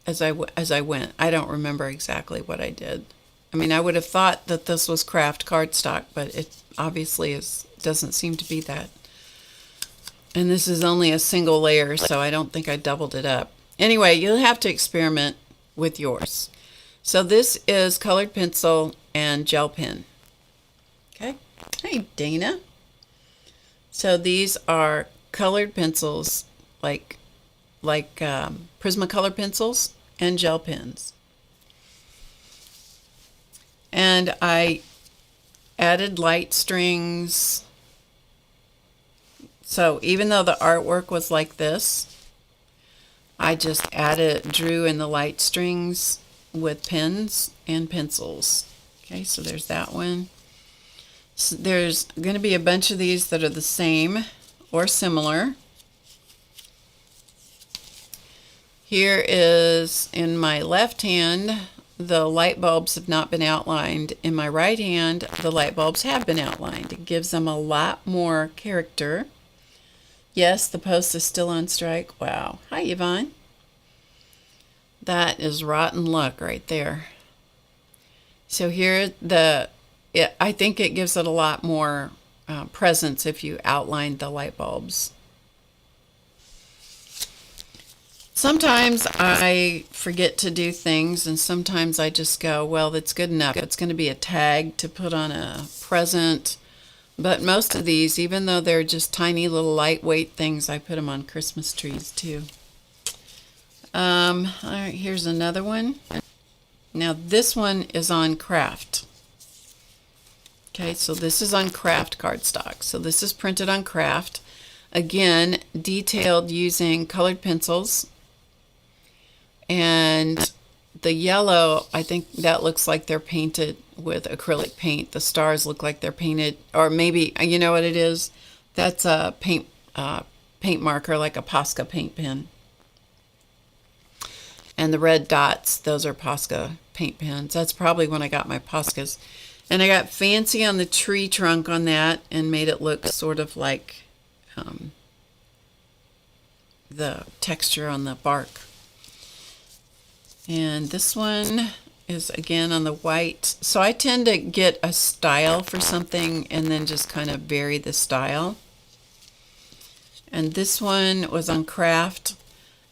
as I went. I don't remember exactly what I did. I mean, I would have thought that this was craft cardstock, but it obviously doesn't seem to be that. And this is only a single layer, so I don't think I doubled it up. Anyway, you'll have to experiment with yours. So this is colored pencil and gel pen. Okay. Hey, Dana. So these are colored pencils, like Prismacolor pencils and gel pens. And I added light strings. So even though the artwork was like this, I just drew in the light strings with pens and pencils. Okay, so there's that one. So there's going to be a bunch of these that are the same or similar. Here is, in my left hand, the light bulbs have not been outlined. In my right hand, the light bulbs have been outlined. It gives them a lot more character. Yes, the post is still on strike. Wow. Hi, Yvonne. That is rotten luck right there. So here, I think it gives it a lot more presence if you outline the light bulbs. Sometimes I forget to do things, and sometimes I just go, well, that's good enough. It's going to be a tag to put on a present. But most of these, even though they're just tiny little lightweight things, I put them on Christmas trees too. All right, here's another one. Now this one is on craft. Okay, so this is on craft cardstock. So this is printed on craft. Again, detailed using colored pencils. And the yellow, I think that looks like they're painted with acrylic paint. The stars look like they're painted, or maybe, you know what it is? That's a paint marker, like a Posca paint pen. And the red dots, those are Posca paint pens. That's probably when I got my Poscas. And I got fancy on the tree trunk on that and made it look sort of like the texture on the bark. And this one is again on the white. So I tend to get a style for something and then just kind of vary the style. And this one was on craft.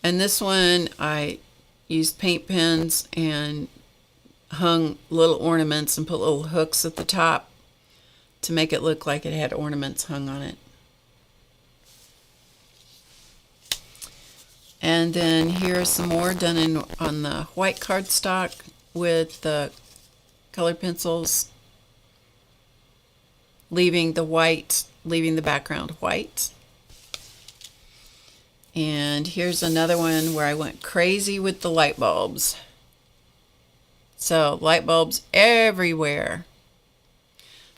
And this one I used paint pens and hung little ornaments and put little hooks at the top to make it look like it had ornaments hung on it. And then here's some more done on the white cardstock with the colored pencils, leaving the background white. And here's another one where I went crazy with the light bulbs. So light bulbs everywhere.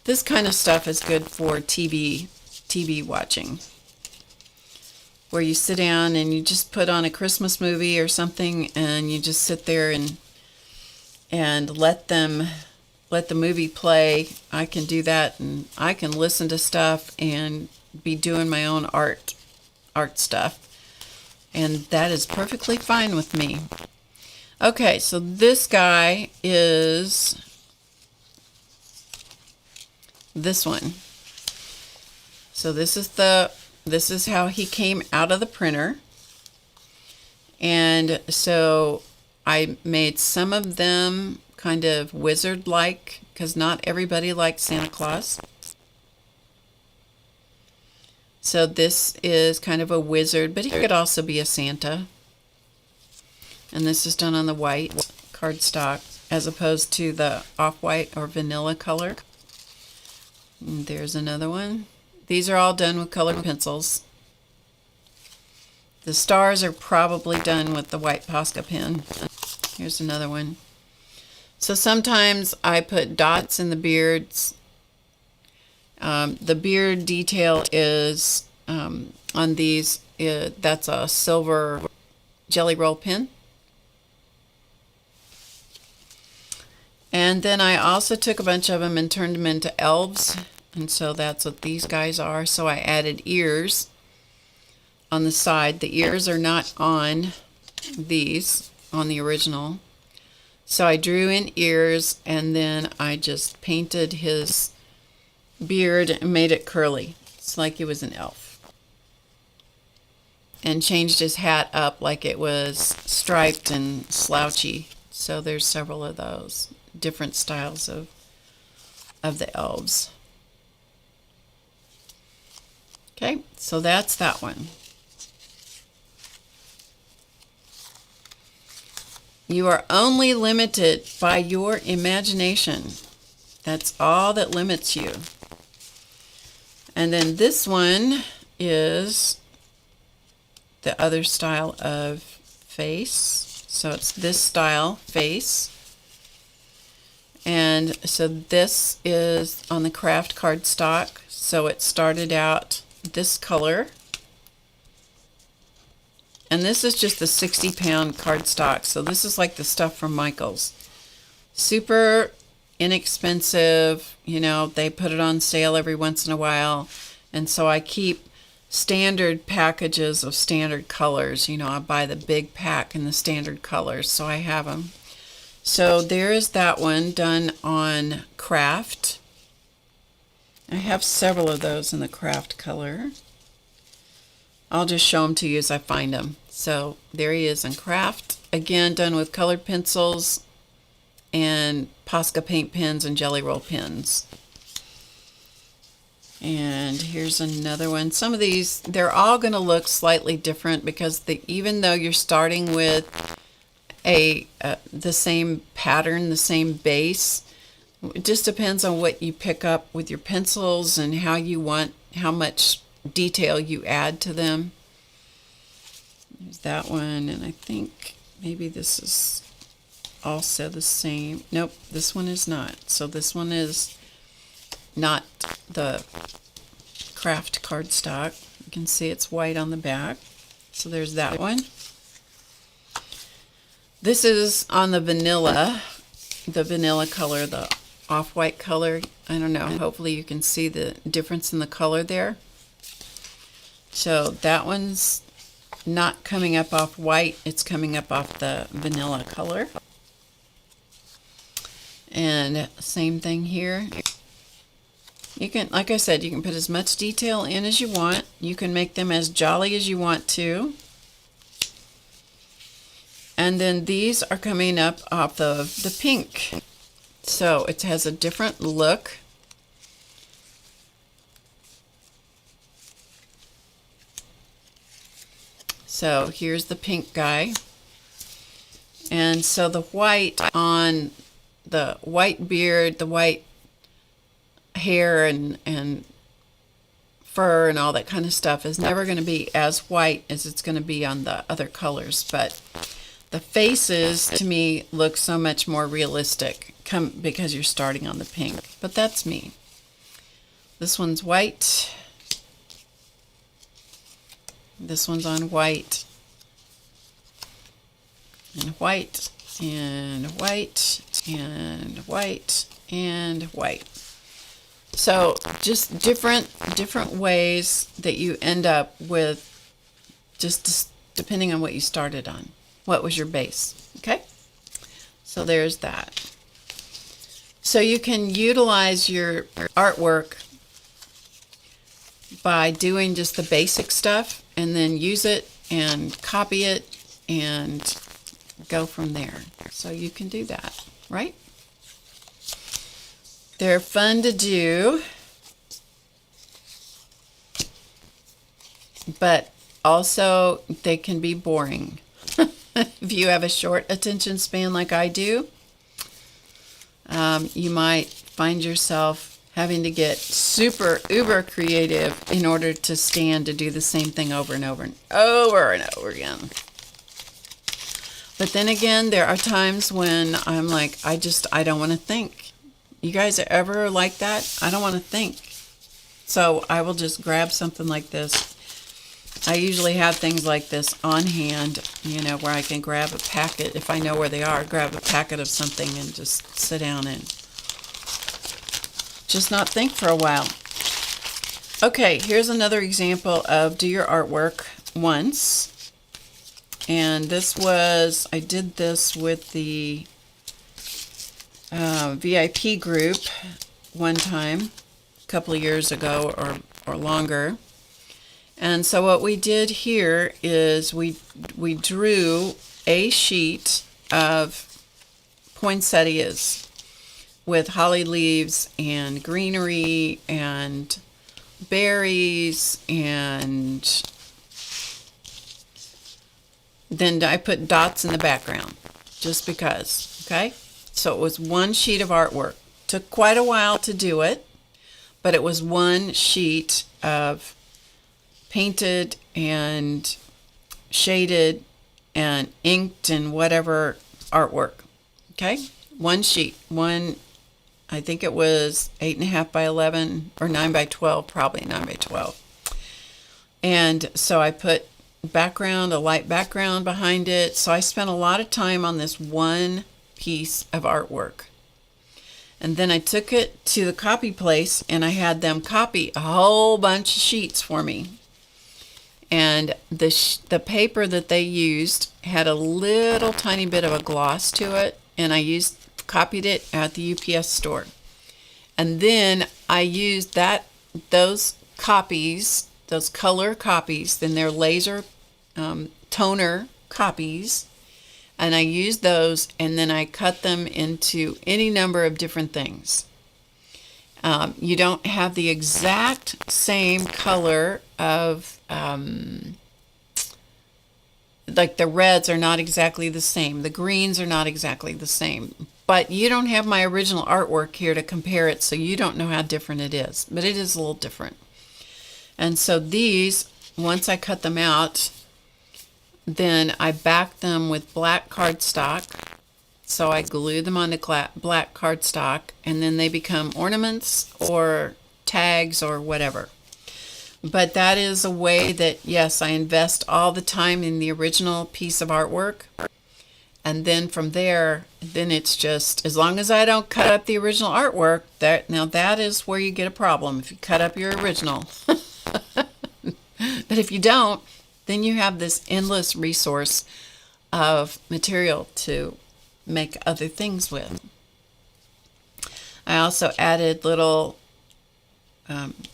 This kind of stuff is good for TV watching, where you sit down and you just put on a Christmas movie or something and you just sit there and let the movie play. I can do that, and I can listen to stuff and be doing my own art stuff. And that is perfectly fine with me. Okay, so this guy is this one. So this is how he came out of the printer. And so I made some of them kind of wizard-like, because not everybody likes Santa Claus. So this is kind of a wizard, but he could also be a Santa. And this is done on the white cardstock as opposed to the off-white or vanilla color. And there's another one. These are all done with colored pencils. The stars are probably done with the white Posca pen. Here's another one. So sometimes I put dots in the beards. The beard detail is on these, that's a silver Jelly Roll pen. And then I also took a bunch of them and turned them into elves. And so that's what these guys are. So I added ears on the side. The ears are not on these, on the original. So I drew in ears, and then I just painted his beard and made it curly. It's like he was an elf. and changed his hat up like it was striped and slouchy. So there's several of those different styles of the elves. Okay, so that's that one. You are only limited by your imagination. That's all that limits you. And then this one is the other style of face. So it's this style, face. And so this is on the craft cardstock. So it started out this color. And this is just the 60-pound cardstock. So this is like the stuff from Michael's. Super inexpensive. You know, they put it on sale every once in a while. And so I keep standard packages of standard colors. You know, I buy the big pack in the standard colors, so I have them. So there is that one done on craft. I have several of those in the craft color. I'll just show them to you as I find them. So there he is in craft. Again, done with colored pencils and Posca paint pens and Jelly Roll pens. And here's another one. Some of these, they're all going to look slightly different because even though you're starting with the same pattern, the same base, it just depends on what you pick up with your pencils and how much detail you add to them. There's that one, and I think maybe this is also the same. Nope, this one is not. So this one is not the craft cardstock. You can see it's white on the back. So there's that one. This is on the vanilla color, the off-white color. I don't know, hopefully you can see the difference in the color there. So that one's not coming up off white, it's coming up off the vanilla color. And same thing here. You can, like I said, you can put as much detail in as you want. You can make them as jolly as you want to. And then these are coming up off of the pink. So it has a different look. So here's the pink guy. And so the white on the white beard, the white hair and fur and all that kind of stuff is never going to be as white as it's going to be on the other colors. But the faces, to me, look so much more realistic because you're starting on the pink. But that's me. This one's white. This one's on white. And white. And white. And white. And white. So just different ways that you end up with, just depending on what you started on. What was your base? Okay? So there's that. So you can utilize your artwork by doing just the basic stuff and then use it and copy it and go from there. So you can do that, right? They're fun to do, but also they can be boring. If you have a short attention span like I do, you might find yourself having to get super uber creative in order to stand to do the same thing over and over and over and over again. But then again, there are times when I'm like, I don't want to think. You guys are ever like that? I don't want to think. So I will just grab something like this. I usually have things like this on hand, you know, where I can grab a packet, if I know where they are, grab a packet of something and just sit down and just not think for a while. Okay, here's another example of do your artwork once. And this was, I did this with the VIP group one time, a couple of years ago or longer. And so what we did here is we drew a sheet of poinsettias with holly leaves and greenery and berries, and then I put dots in the background just because. Okay, so it was one sheet of artwork. Took quite a while to do it, but it was one sheet of painted and shaded and inked and whatever artwork. Okay, one sheet, I think it was 8.5 by 11 or 9 by 12, probably 9 by 12. And so I put a light background behind it. So I spent a lot of time on this one piece of artwork. And then I took it to the copy place and I had them copy a whole bunch of sheets for me. And the paper that they used had a little tiny bit of a gloss to it, and I copied it at the UPS store. And then I used those copies, those color copies, then they're laser toner copies, and I used those, and then I cut them into any number of different things. You don't have the exact same color of, like the reds are not exactly the same. The greens are not exactly the same. But you don't have my original artwork here to compare it, so you don't know how different it is. But it is a little different. And so these, once I cut them out, then I backed them with black cardstock. So I glue them onto black cardstock, and then they become ornaments or tags or whatever. But that is a way that, yes, I invest all the time in the original piece of artwork. And then from there, then it's just, as long as I don't cut up the original artwork, now that is where you get a problem, if you cut up your original. But if you don't, then you have this endless resource of material to make other things with. I also added little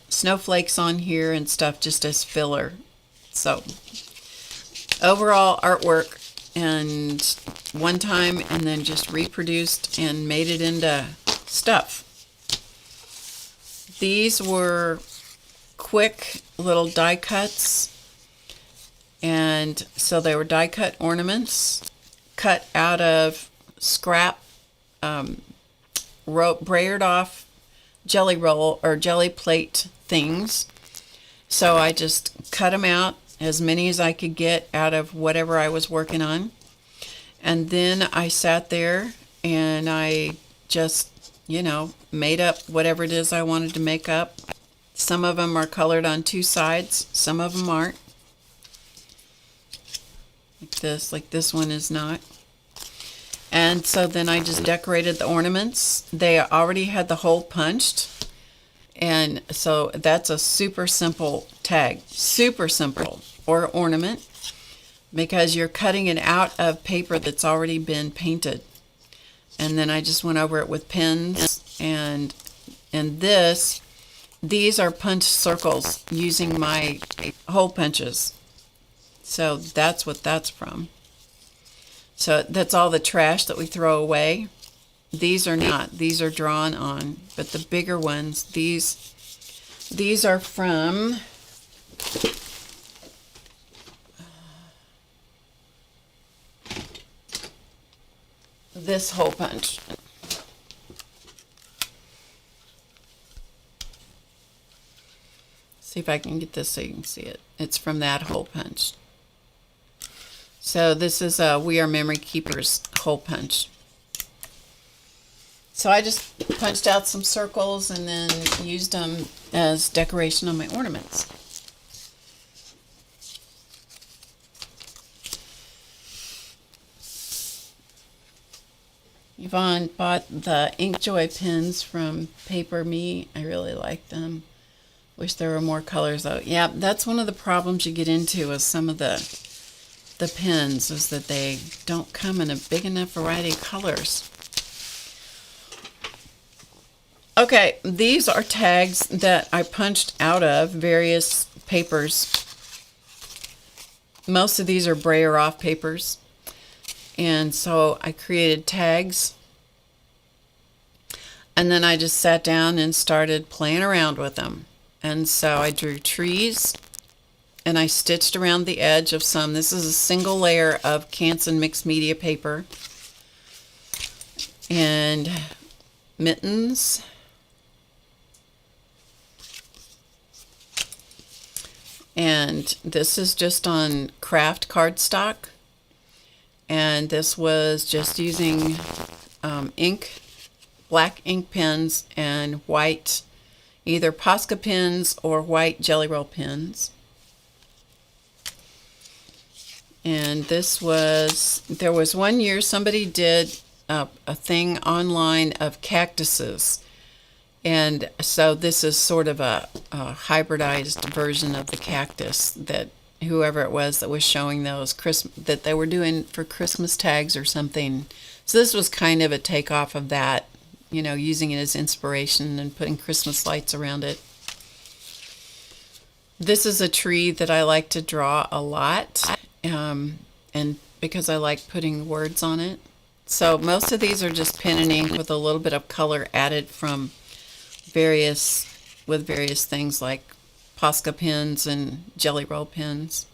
snowflakes on here and stuff just as filler. So overall artwork, and one time, and then just reproduced and made it into stuff. These were quick little die cuts, and so they were die cut ornaments cut out of scrap brayered off jelly roll or jelly plate things. So I just cut them out, as many as I could get out of whatever I was working on. And then I sat there and I just, made up whatever it is I wanted to make up. Some of them are colored on two sides, some of them aren't. Like this one is not. And so then I just decorated the ornaments. They already had the hole punched. And so that's a super simple tag, super simple, or ornament, because you're cutting it out of paper that's already been painted. And then I just went over it with pens, and these are punched circles using my hole punches. So that's what that's from. So that's all the trash that we throw away. These are not. These are drawn on. But the bigger ones, these are from this hole punch. See if I can get this so you can see it. It's from that hole punch. So this is a We Are Memory Keepers hole punch. So I just punched out some circles and then used them as decoration on my ornaments. Yvonne bought the Inkjoy pens from Paper Me. I really like them. Wish there were more colors though. Yeah, that's one of the problems you get into with some of the pens, is that they don't come in a big enough variety of colors. Okay, these are tags that I punched out of various papers most of these are brayer off papers. And so I created tags. And then I just sat down and started playing around with them. And so I drew trees and I stitched around the edge of some. This is a single layer of Canson mixed media paper. And mittens. And this is just on craft cardstock. And this was just using ink, black ink pens and white, either Posca pens or white Jelly Roll pens. And this was, there was one year somebody did a thing online of cactuses. And so this is sort of a hybridized version of the cactus that whoever it was that was showing those that they were doing for Christmas tags or something. So this was kind of a takeoff of that, you know, using it as inspiration and putting Christmas lights around it. This is a tree that I like to draw a lot, and because I like putting words on it. So most of these are just pen and ink with a little bit of color added from various things like Posca pens and Jelly Roll pens.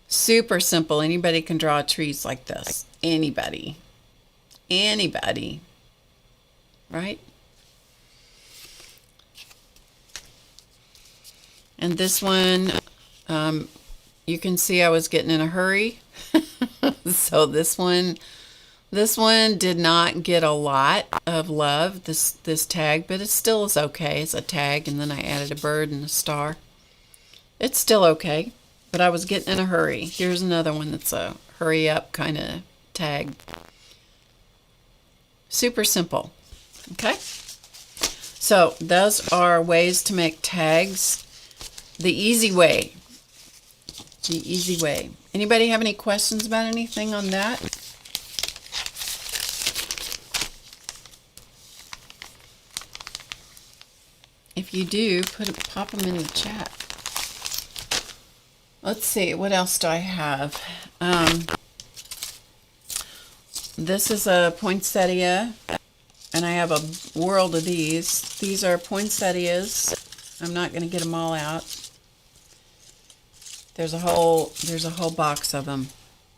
Super simple. Anybody can draw trees like this. Anybody. Right? And this one, you can see I was getting in a hurry. So this one did not get a lot of love, this tag, but it still is okay. It's a tag, and then I added a bird and a star. It's still okay, but I was getting in a hurry. Here's another one that's a hurry up kind of tag. Super simple. Okay? So those are ways to make tags the easy way. The easy way. Anybody have any questions about anything on that? If you do, pop them in the chat. Let's see, what else do I have? This is a poinsettia, and I have a world of these. These are poinsettias. I'm not going to get them all out. There's a whole box of them.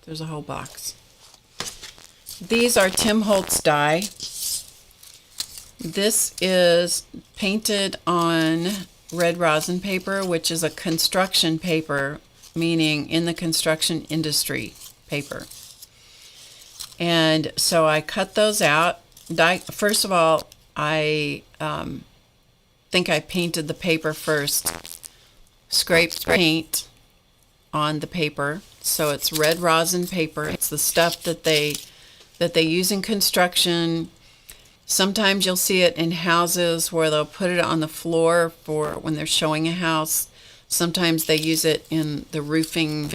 There's a whole box. These are Tim Holtz die. This is painted on red rosin paper, which is a construction paper, meaning in the construction industry paper. And so I cut those out. First of all, I think I painted the paper first. Scraped paint on the paper. So it's red rosin paper. It's the stuff that they use in construction. Sometimes you'll see it in houses where they'll put it on the floor for when they're showing a house. Sometimes they use it in the roofing.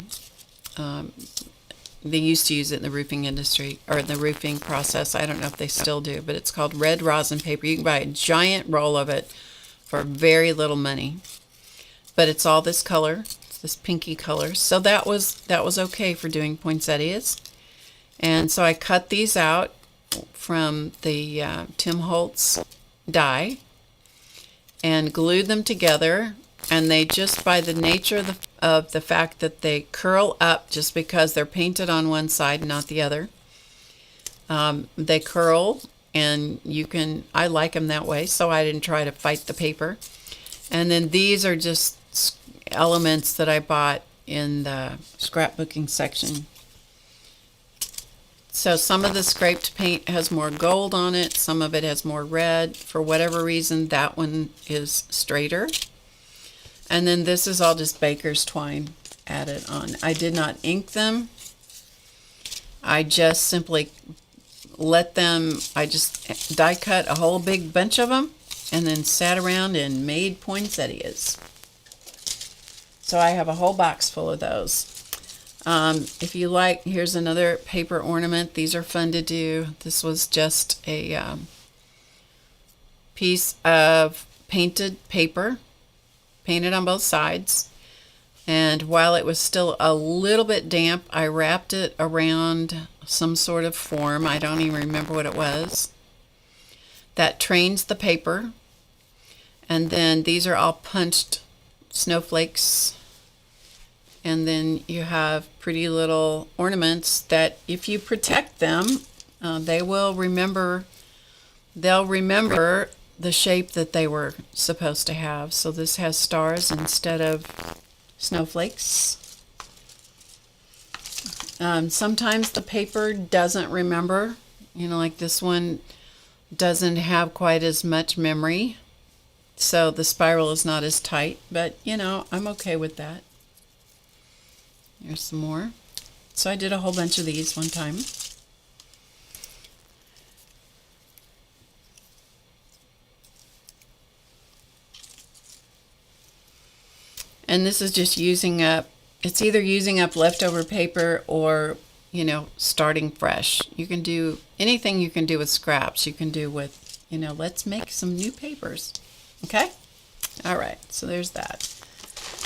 They used to use it in the roofing industry or the roofing process. I don't know if they still do, but it's called red rosin paper. You can buy a giant roll of it for very little money. But it's all this color, it's this pinky color. So that was okay for doing poinsettias. And so I cut these out from the Tim Holtz die and glued them together, and they just, by the nature of the fact that they curl up just because they're painted on one side and not the other, they curl, and I like them that way, so I didn't try to fight the paper. And then these are just elements that I bought in the scrapbooking section. So some of the scraped paint has more gold on it, some of it has more red. For whatever reason, that one is straighter. And then this is all just baker's twine added on. I did not ink them. I just simply I just die cut a whole big bunch of them and then sat around and made poinsettias. So I have a whole box full of those. If you like, here's another paper ornament. These are fun to do. This was just a piece of painted paper, painted on both sides, And while it was still a little bit damp, I wrapped it around some sort of form. I don't even remember what it was. That trains the paper. And then these are all punched snowflakes. And then you have pretty little ornaments that if you protect them, they will remember, they'll remember the shape that they were supposed to have. So this has stars instead of snowflakes. Sometimes the paper doesn't remember, like this one doesn't have quite as much memory, so the spiral is not as tight, but I'm okay with that. Here's some more. So I did a whole bunch of these one time. And this is just using up, it's either using up leftover paper or, starting fresh. You can do anything you can do with scraps. You can do with, let's make some new papers. Okay? All right, so there's that.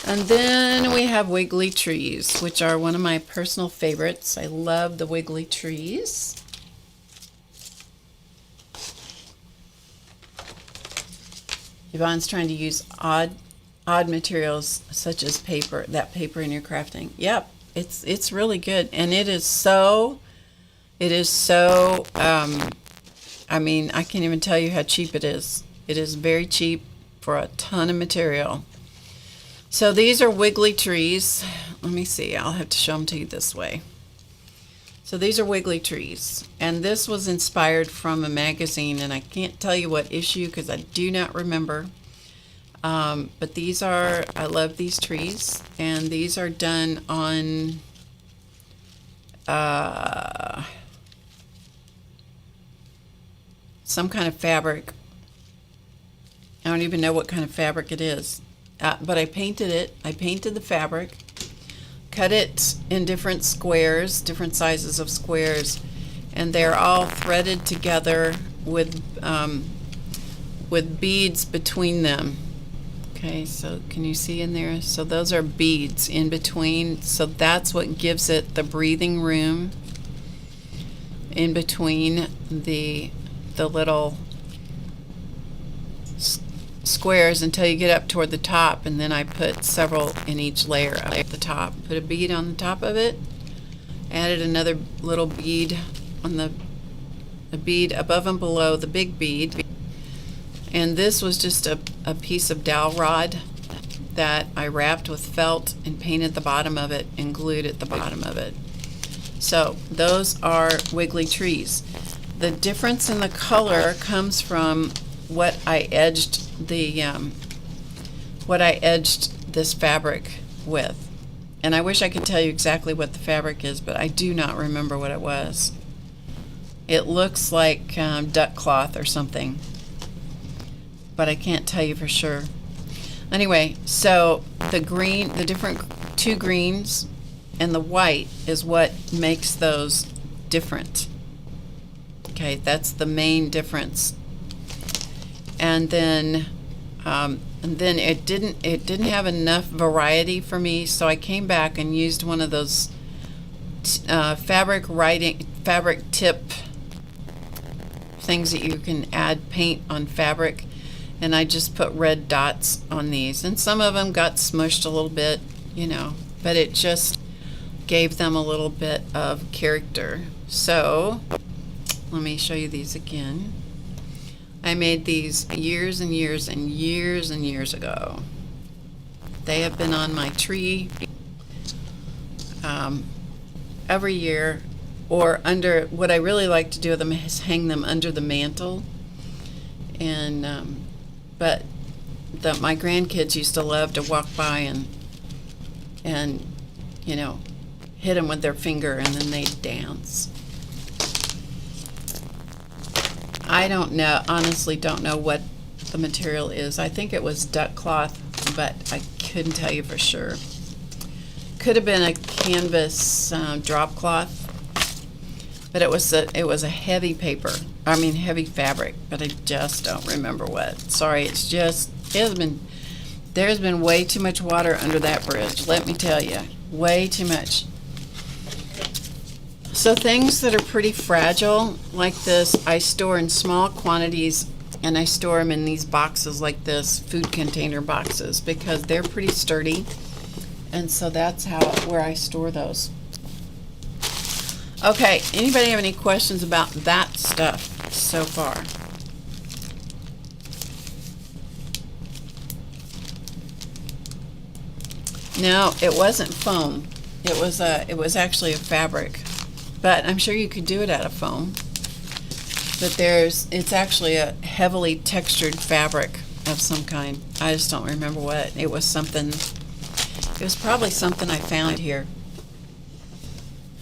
And then we have Wiggly trees, which are one of my personal favorites. I love the Wiggly trees. Yvonne's trying to use odd materials such as paper, that paper in your crafting. Yep, it's really good, and it is so I mean, I can't even tell you how cheap it is. It is very cheap for a ton of material. So these are Wiggly trees. Let me see, I'll have to show them to you this way. So these are Wiggly trees, and this was inspired from a magazine, and I can't tell you what issue because I do not remember. But these are, I love these trees, and these are done on some kind of fabric. I don't even know what kind of fabric it is, but I painted it. I painted the fabric, cut it in different squares, different sizes of squares, and they're all threaded together with beads between them. Okay, so can you see in there? So those are beads in between. So that's what gives it the breathing room in between the little squares until you get up toward the top, and then I put several in each layer up at the top. Put a bead on the top of it, added another little bead on the bead above and below the big bead. And this was just a piece of dowel rod that I wrapped with felt and painted the bottom of it and glued at the bottom of it. So those are Wiggly trees. The difference in the color comes from what I edged this fabric with. And I wish I could tell you exactly what the fabric is, but I do not remember what it was. It looks like duck cloth or something, but I can't tell you for sure. Anyway, so the different two greens and the white is what makes those different. Okay, that's the main difference. And then it didn't have enough variety for me, so I came back and used one of those fabric tip things that you can add paint on fabric, and I just put red dots on these, and some of them got smushed a little bit, but it just gave them a little bit of character. So let me show you these again. I made these years and years and years and years ago. They have been on my tree every year, or under, what I really like to do with them is hang them under the mantle. And but my grandkids used to love to walk by and hit them with their finger, and then they'd dance. I don't know, honestly don't know what the material is. I think it was duck cloth, but I couldn't tell you for sure. Could have been a canvas drop cloth, but it was a heavy paper. I mean heavy fabric, but I just don't remember what. Sorry, it has been There's been way too much water under that bridge, let me tell you. Way too much. So things that are pretty fragile, like this, I store in small quantities, and I store them in these boxes like this, food container boxes, because they're pretty sturdy. And so that's where I store those. Okay, anybody have any questions about that stuff so far? No, it wasn't foam. It was actually a fabric. But I'm sure you could do it out of foam. But it's actually a heavily textured fabric of some kind. I just don't remember what. It was probably something I found here.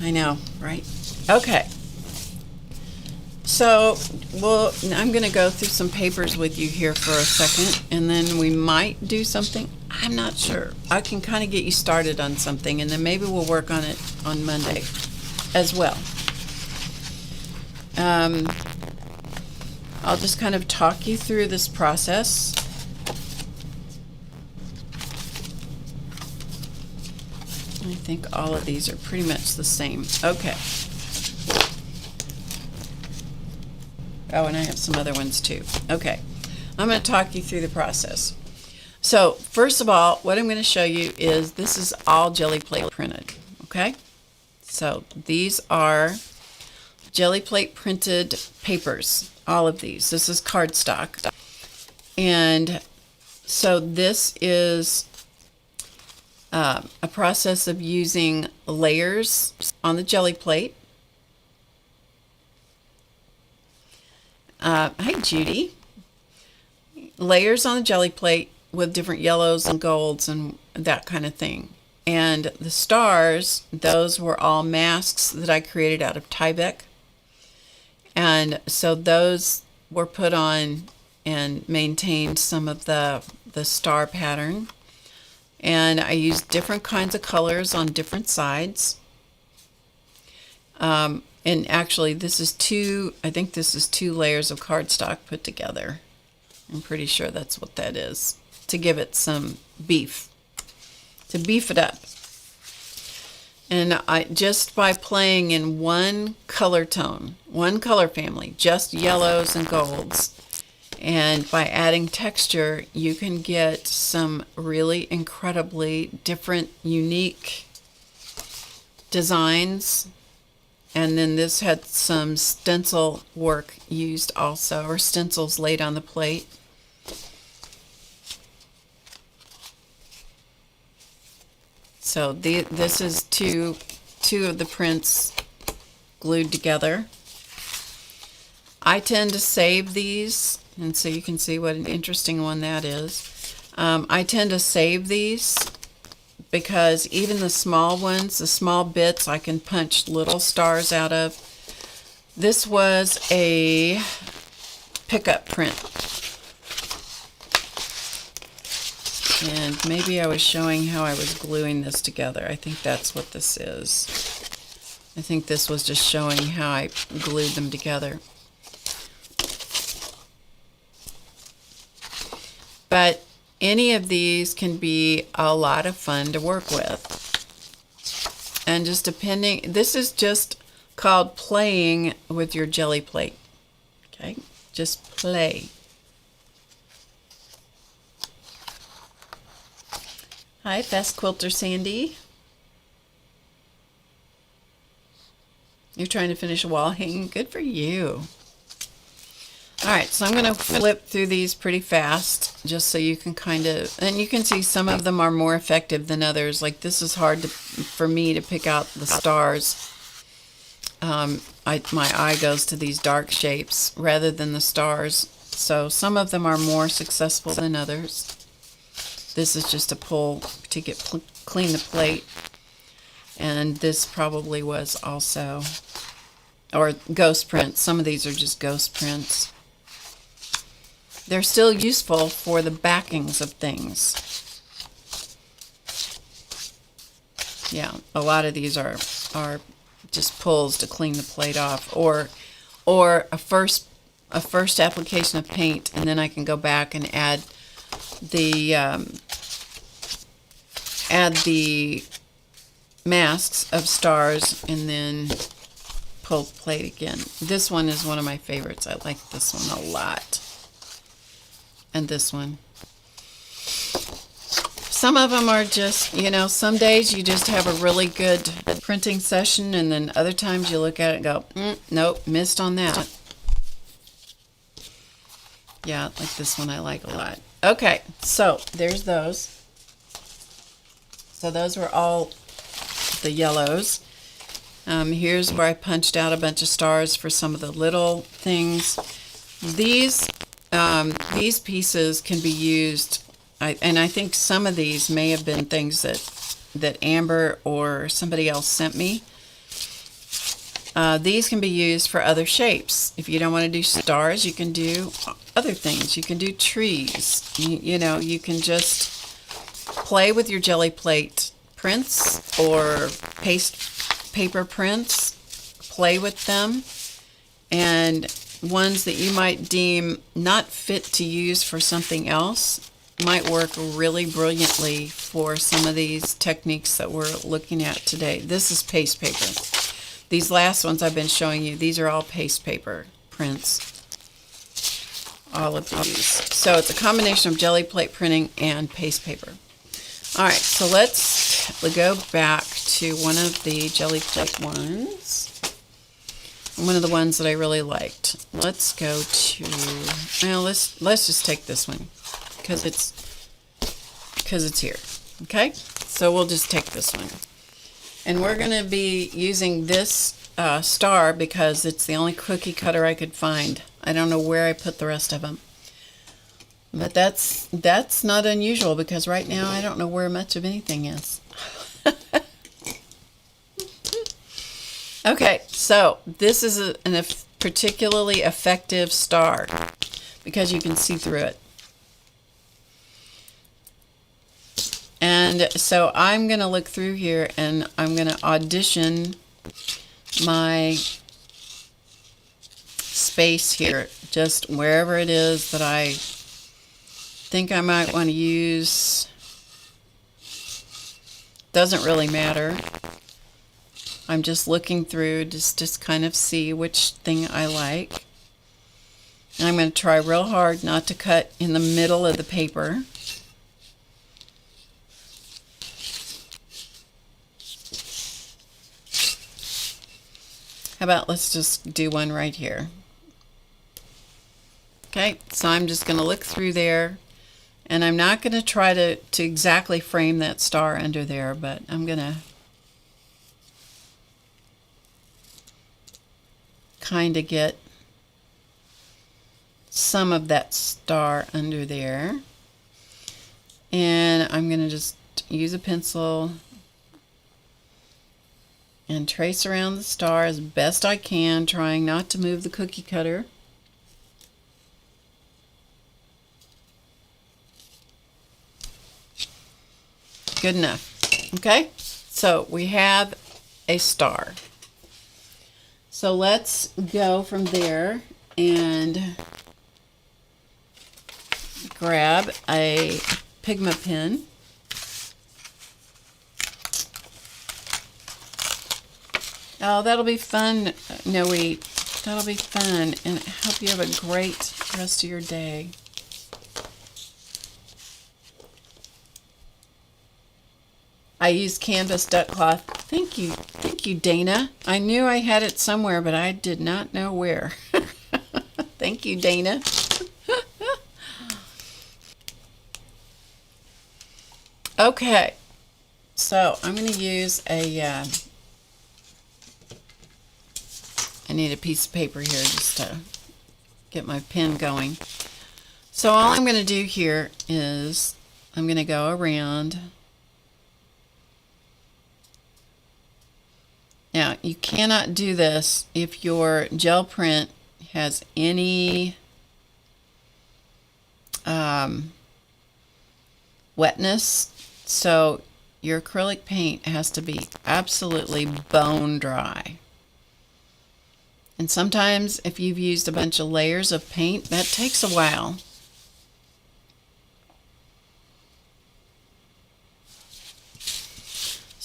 I know, right? Okay. So, I'm going to go through some papers with you here for a second, and then we might do something. I'm not sure. I can kind of get you started on something, and then maybe we'll work on it on Monday as well. I'll just kind of talk you through this process. I think all of these are pretty much the same. Okay. Oh, and I have some other ones too. Okay. I'm going to talk you through the process. So, first of all, what I'm going to show you is this is all jelly plate printed. Okay? So, these are jelly plate printed papers. All of these. This is cardstock. And so this is a process of using layers on the jelly plate. Hi, Judy. Layers on the jelly plate with different yellows and golds and that kind of thing. And the stars, those were all masks that I created out of Tyvek. And so those were put on and maintained some of the star pattern. And I used different kinds of colors on different sides. And actually I think this is 2 layers of cardstock put together. I'm pretty sure that's what that is, to give it some beef, to beef it up. And just by playing in one color tone, one color family, just yellows and golds, and by adding texture, you can get some really incredibly different, unique designs. And then this had some stencil work used also, or stencils laid on the plate. So this is two of the prints glued together. I tend to save these, and so you can see what an interesting one that is. I tend to save these because even the small ones, the small bits, I can punch little stars out of. This was a pickup print. And maybe I was showing how I was gluing this together. I think that's what this is. I think this was just showing how I glued them together. But any of these can be a lot of fun to work with. And just depending, this is just called playing with your jelly plate. Okay, just play. Hi, Fast Quilter Sandy. You're trying to finish a wall hanging? Good for you. Alright, so I'm going to flip through these pretty fast just so you can kind of, and you can see some of them are more effective than others. Like this is hard for me to pick out the stars. My eye goes to these dark shapes rather than the stars. So some of them are more successful than others. This is just a pull to clean the plate. And this probably was also, or ghost prints. Some of these are just ghost prints. They're still useful for the backings of things. Yeah, a lot of these are just pulls to clean the plate off, or a first application of paint, and then I can go back and add the add the masks of stars and then pull the plate again. This one is one of my favorites. I like this one a lot. And this one. Some of them are just, you know, some days you just have a really good printing session, and then other times you look at it and go, nope, missed on that. Yeah, like this one I like a lot. Okay, so there's those. So those were all the yellows. Here's where I punched out a bunch of stars for some of the little things. These pieces can be used, and I think some of these may have been things that Amber or somebody else sent me. These can be used for other shapes. If you don't want to do stars, you can do other things. You can do trees. You know, you can just play with your jelly plate prints or paste paper prints, play with them, and ones that you might deem not fit to use for something else might work really brilliantly for some of these techniques that we're looking at today. This is paste paper. These last ones I've been showing you, these are all paste paper prints. All of these. So it's a combination of jelly plate printing and paste paper. Alright, so let's go back to one of the jelly plate ones. One of the ones that I really liked. Let's go to, well, let's just take this one because it's here. Okay, so we'll just take this one, and we're going to be using this star because it's the only cookie cutter I could find. I don't know where I put the rest of them. But that's not unusual because right now I don't know where much of anything is. Okay, so this is a particularly effective star because you can see through it. And so I'm going to look through here and I'm going to audition my space here, just wherever it is that I think I might want to use. Doesn't really matter. I'm just looking through just kind of see which thing I like. And I'm going to try real hard not to cut in the middle of the paper. How about let's just do one right here. Okay, so I'm just going to look through there. And I'm not going to try to exactly frame that star under there, but I'm going to kind of get some of that star under there. And I'm going to just use a pencil and trace around the star as best I can, trying not to move the cookie cutter. Good enough. Okay, so we have a star. So let's go from there and grab a Pigma pen. Oh, that'll be fun, Noe. That'll be fun, and I hope you have a great rest of your day. I used canvas duck cloth. Thank you, Dana. I knew I had it somewhere, but I did not know where. Thank you, Dana. Okay, so I'm going to use a, I need a piece of paper here just to get my pen going. So all I'm going to do here is I'm going to go around. Now, you cannot do this if your gel print has any wetness. So your acrylic paint has to be absolutely bone dry. And sometimes if you've used a bunch of layers of paint, that takes a while.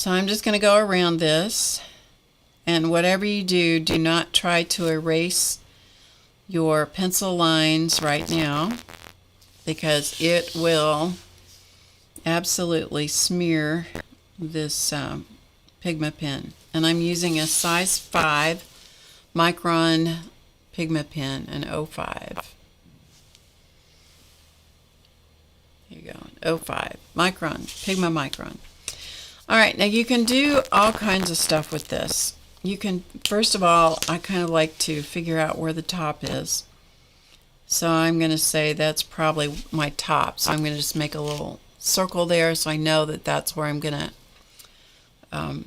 So I'm just going to go around this, and whatever you do, do not try to erase your pencil lines right now, because it will absolutely smear this Pigma pen. And I'm using a size 5 micron Pigma pen, an 05. Here you go, 05 micron, Pigma micron. All right, now you can do all kinds of stuff with this. You can, first of all, I kind of like to figure out where the top is. So I'm going to say that's probably my top. So I'm going to just make a little circle there so I know that that's where I'm going to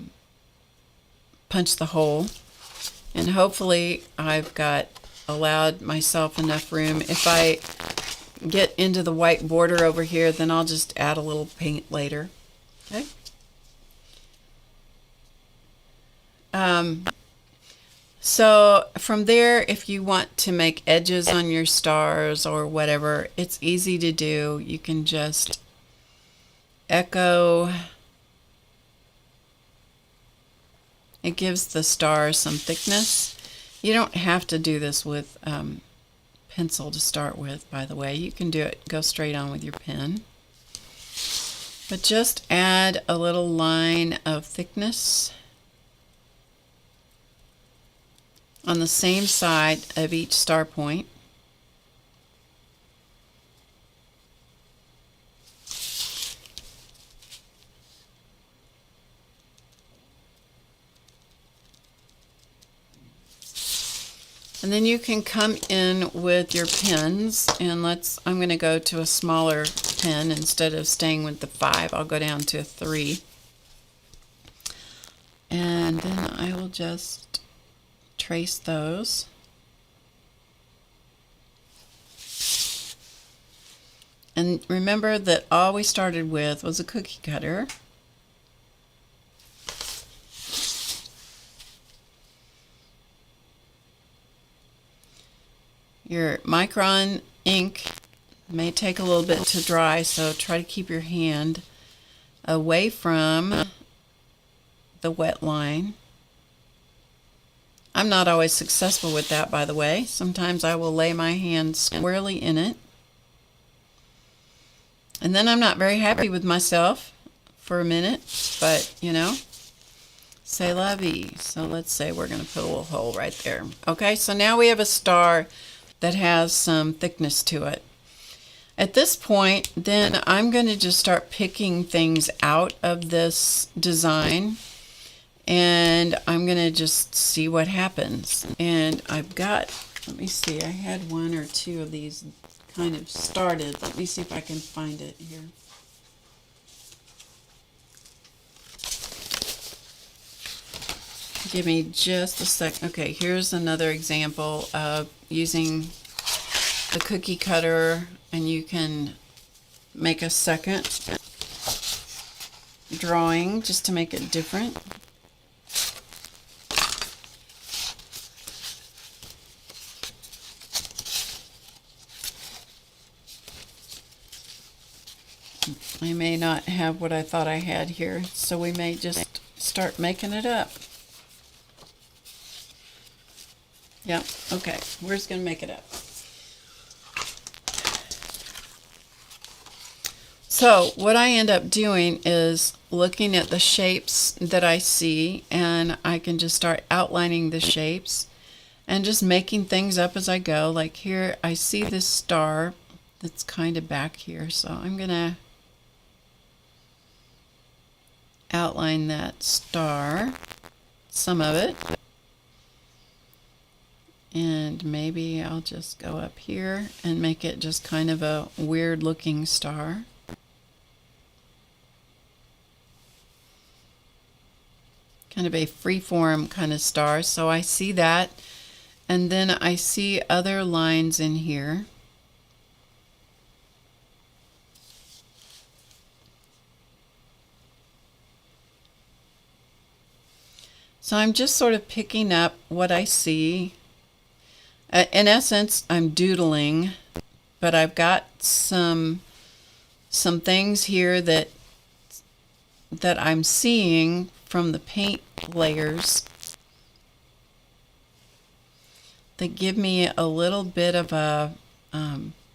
punch the hole. And hopefully I've allowed myself enough room. If I get into the white border over here, then I'll just add a little paint later. Okay. So from there, if you want to make edges on your stars or whatever, it's easy to do. You can just echo. It gives the stars some thickness. You don't have to do this with pencil to start with, by the way. You can do it, go straight on with your pen. But just add a little line of thickness on the same side of each star point. And then you can come in with your pens, and I'm going to go to a smaller pen instead of staying with the 5. I'll go down to a 3. And then I will just trace those. And remember that all we started with was a cookie cutter. Your micron ink may take a little bit to dry, so try to keep your hand away from the wet line. I'm not always successful with that, by the way. Sometimes I will lay my hand squarely in it, and then I'm not very happy with myself for a minute, but you know, c'est la vie. So let's say we're going to put a little hole right there. Okay, so now we have a star that has some thickness to it. At this point, then I'm going to just start picking things out of this design, and I'm going to just see what happens. And I've got, let me see, I had 1 or 2 of these kind of started. Let me see if I can find it here. Give me just a second. Okay, here's another example of using the cookie cutter, and you can make a second drawing just to make it different. I may not have what I thought I had here, so we may just start making it up. Yep, okay, we're just going to make it up. So what I end up doing is looking at the shapes that I see, and I can just start outlining the shapes and just making things up as I go. Like here, I see this star that's kind of back here, so I'm going to outline that star, some of it. And maybe I'll just go up here and make it just kind of a weird looking star. Kind of a freeform kind of star. So I see that, and then I see other lines in here. So I'm just sort of picking up what I see. In essence, I'm doodling, but I've got some things here that that I'm seeing from the paint layers that give me a little bit of a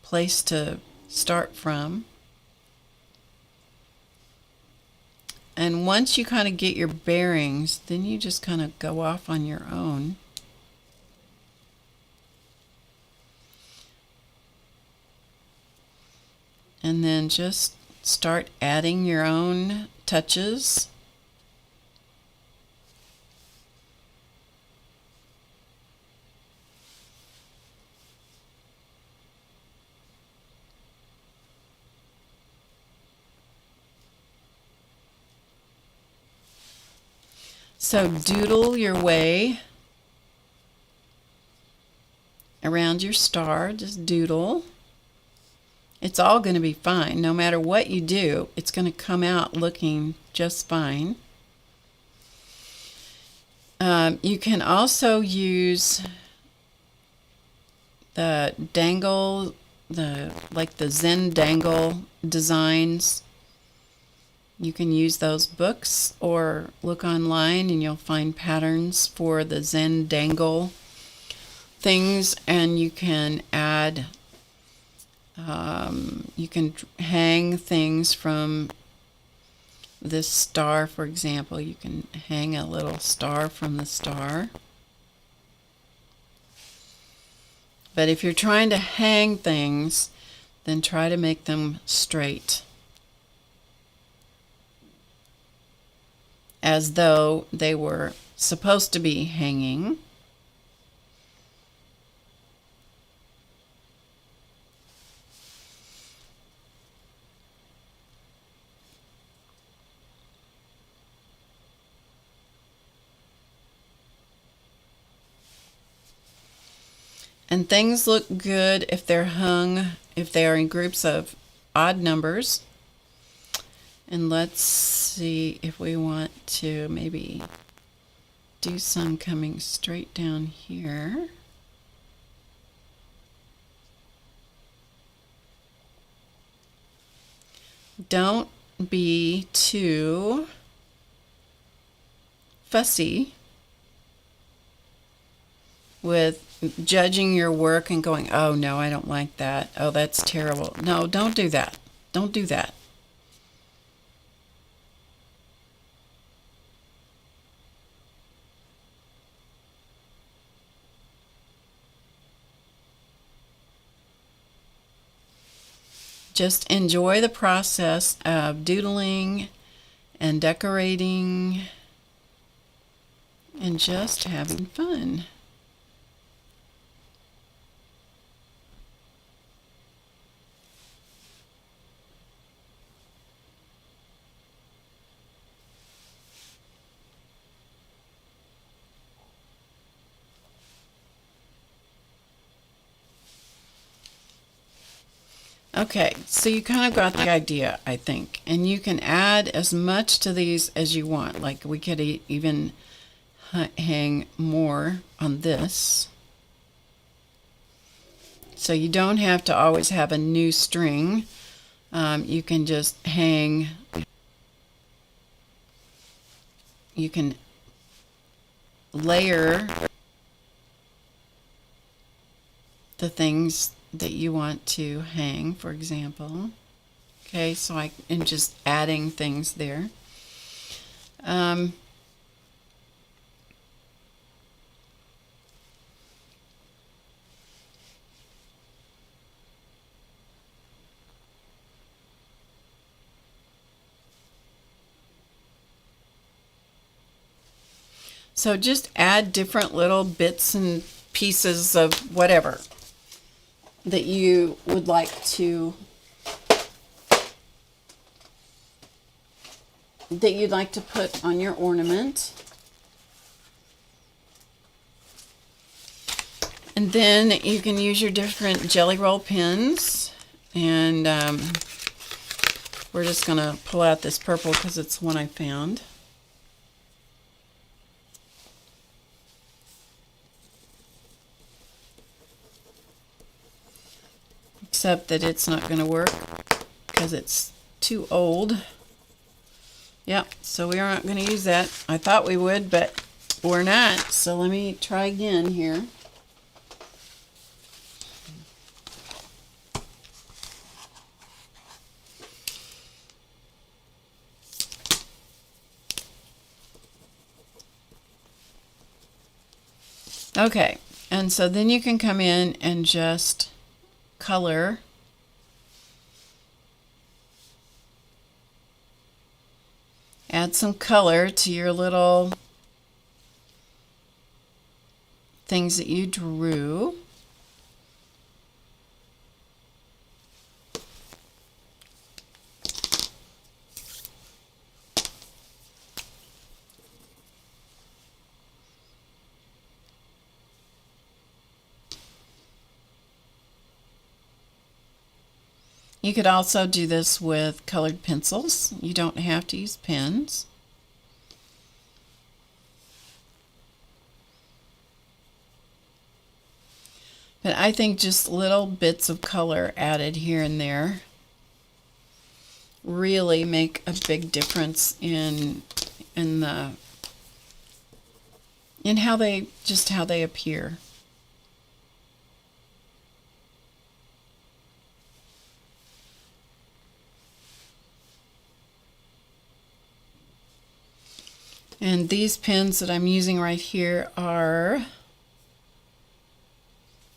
place to start from. And once you kind of get your bearings, then you just kind of go off on your own. And then just start adding your own touches. So doodle your way around your star. Just doodle. It's all going to be fine. No matter what you do, it's going to come out looking just fine. You can also use the dangle, like the Zen dangle designs. You can use those books or look online and you'll find patterns for the Zen dangle things, and you can add, you can hang things from this star, for example. You can hang a little star from the star. But if you're trying to hang things, then try to make them straight, as though they were supposed to be hanging. And things look good if they're hung, if they are in groups of odd numbers. And let's see if we want to maybe do some coming straight down here. Don't be too fussy with judging your work and going, oh no, I don't like that. Oh, that's terrible. No, don't do that. Don't do that. Just enjoy the process of doodling and decorating and just having fun. Okay, so you kind of got the idea, I think. And you can add as much to these as you want. Like we could even hang more on this. So you don't have to always have a new string. You can just hang. You can layer the things that you want to hang, for example. Okay, so I am just adding things there. So just add different little bits and pieces of whatever that you would like to, put on your ornament. And then you can use your different jelly roll pens, and we're just going to pull out this purple because it's one I found. Except that it's not going to work because it's too old. Yeah, so we aren't going to use that. I thought we would, but we're not. So let me try again here. Okay, and so then you can come in and just color. Add some color to your little things that you drew. You could also do this with colored pencils. You don't have to use pens. But I think just little bits of color added here and there really make a big difference in how they appear. And these pens that I'm using right here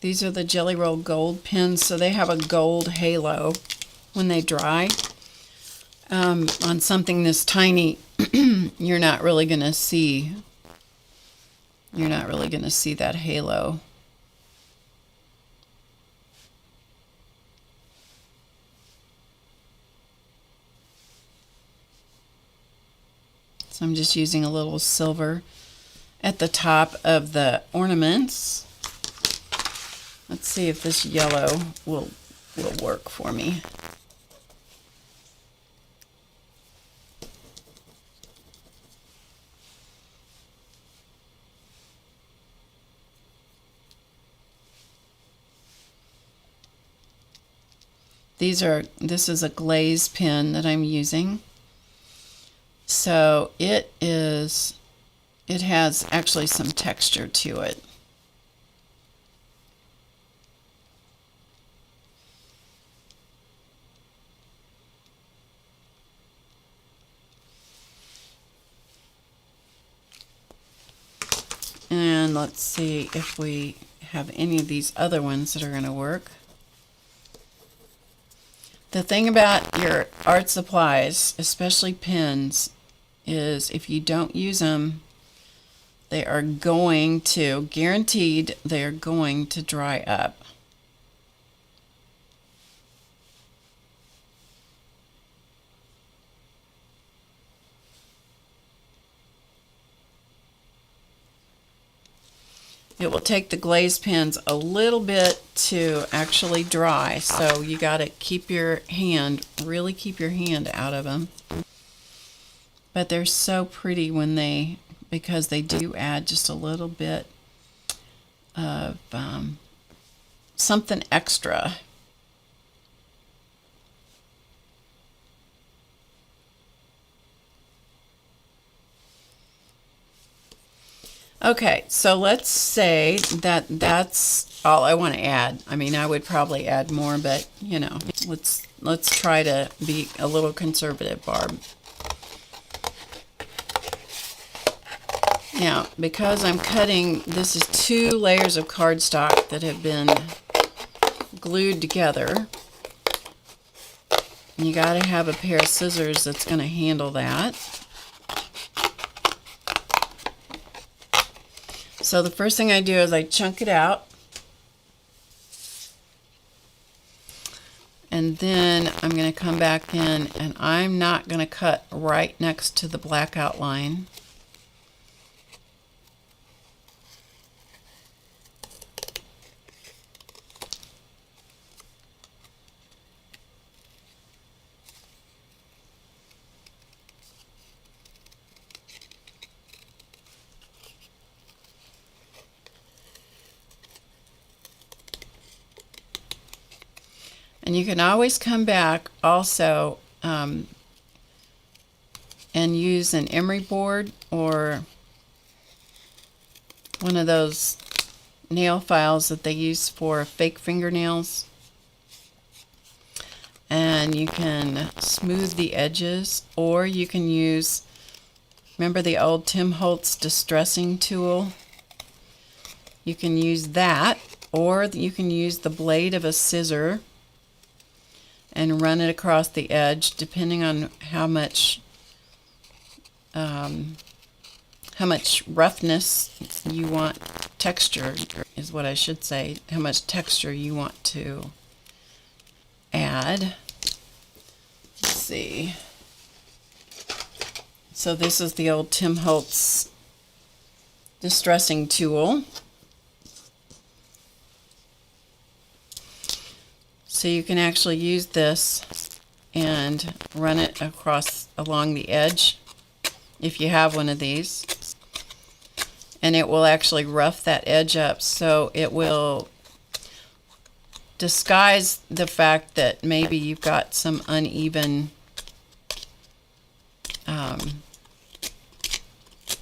these are the Jelly Roll Gold pens, so they have a gold halo when they dry. On something this tiny, you're not really going to see that halo. So I'm just using a little silver at the top of the ornaments. Let's see if this yellow will work for me. This is a glaze pen that I'm using. So it has actually some texture to it. And let's see if we have any of these other ones that are going to work. The thing about your art supplies, especially pens, is if you don't use them, they are going to, guaranteed, they are going to dry up. It will take the glaze pens a little bit to actually dry, so you got to keep your hand, really keep your hand out of them. But they're so pretty because they do add just a little bit of something extra. Okay, so let's say that that's all I want to add. I mean, I would probably add more, but you know, let's try to be a little conservative, Barb. Now, because I'm cutting, this is 2 layers of cardstock that have been glued together. You got to have a pair of scissors that's going to handle that. So the first thing I do is I chunk it out, and then I'm going to come back in, and I'm not going to cut right next to the black outline. And you can always come back also and use an emery board or one of those nail files that they use for fake fingernails, and you can smooth the edges, or you can use, remember the old Tim Holtz distressing tool? You can use that, or you can use the blade of a scissor and run it across the edge, depending on how much roughness you want, texture is what I should say, how much texture you want to add. Let's see. So this is the old Tim Holtz distressing tool. So you can actually use this and run it along the edge if you have one of these, and it will actually rough that edge up, so it will disguise the fact that maybe you've got some uneven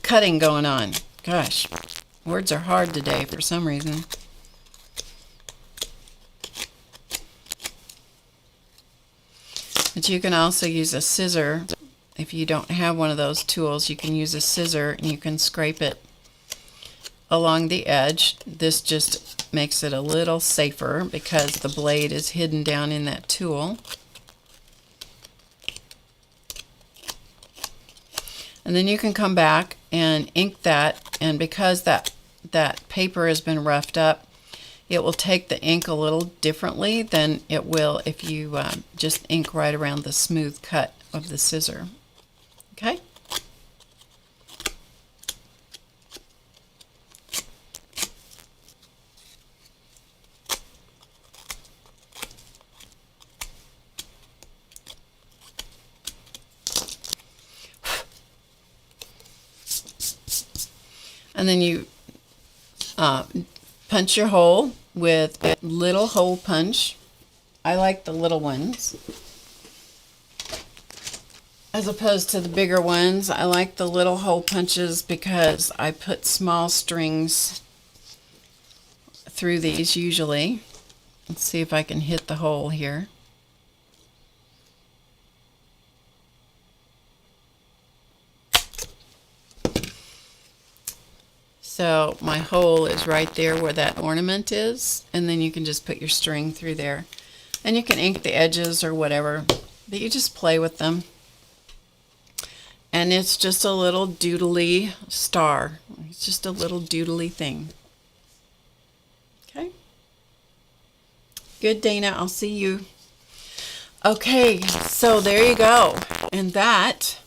cutting going on. Gosh, words are hard today for some reason. But you can also use a scissor. If you don't have one of those tools, you can use a scissor and you can scrape it along the edge. This just makes it a little safer because the blade is hidden down in that tool. And then you can come back and ink that, and because that paper has been roughed up, it will take the ink a little differently than it will if you just ink right around the smooth cut of the scissor. Okay? And then you punch your hole with a little hole punch. I like the little ones as opposed to the bigger ones. I like the little hole punches because I put small strings through these usually. Let's see if I can hit the hole here. So my hole is right there where that ornament is, and then you can just put your string through there. And you can ink the edges or whatever, but you just play with them. And it's just a little doodly star. It's just a little doodly thing. Okay? Good, Dana. I'll see you. Okay, so there you go. And that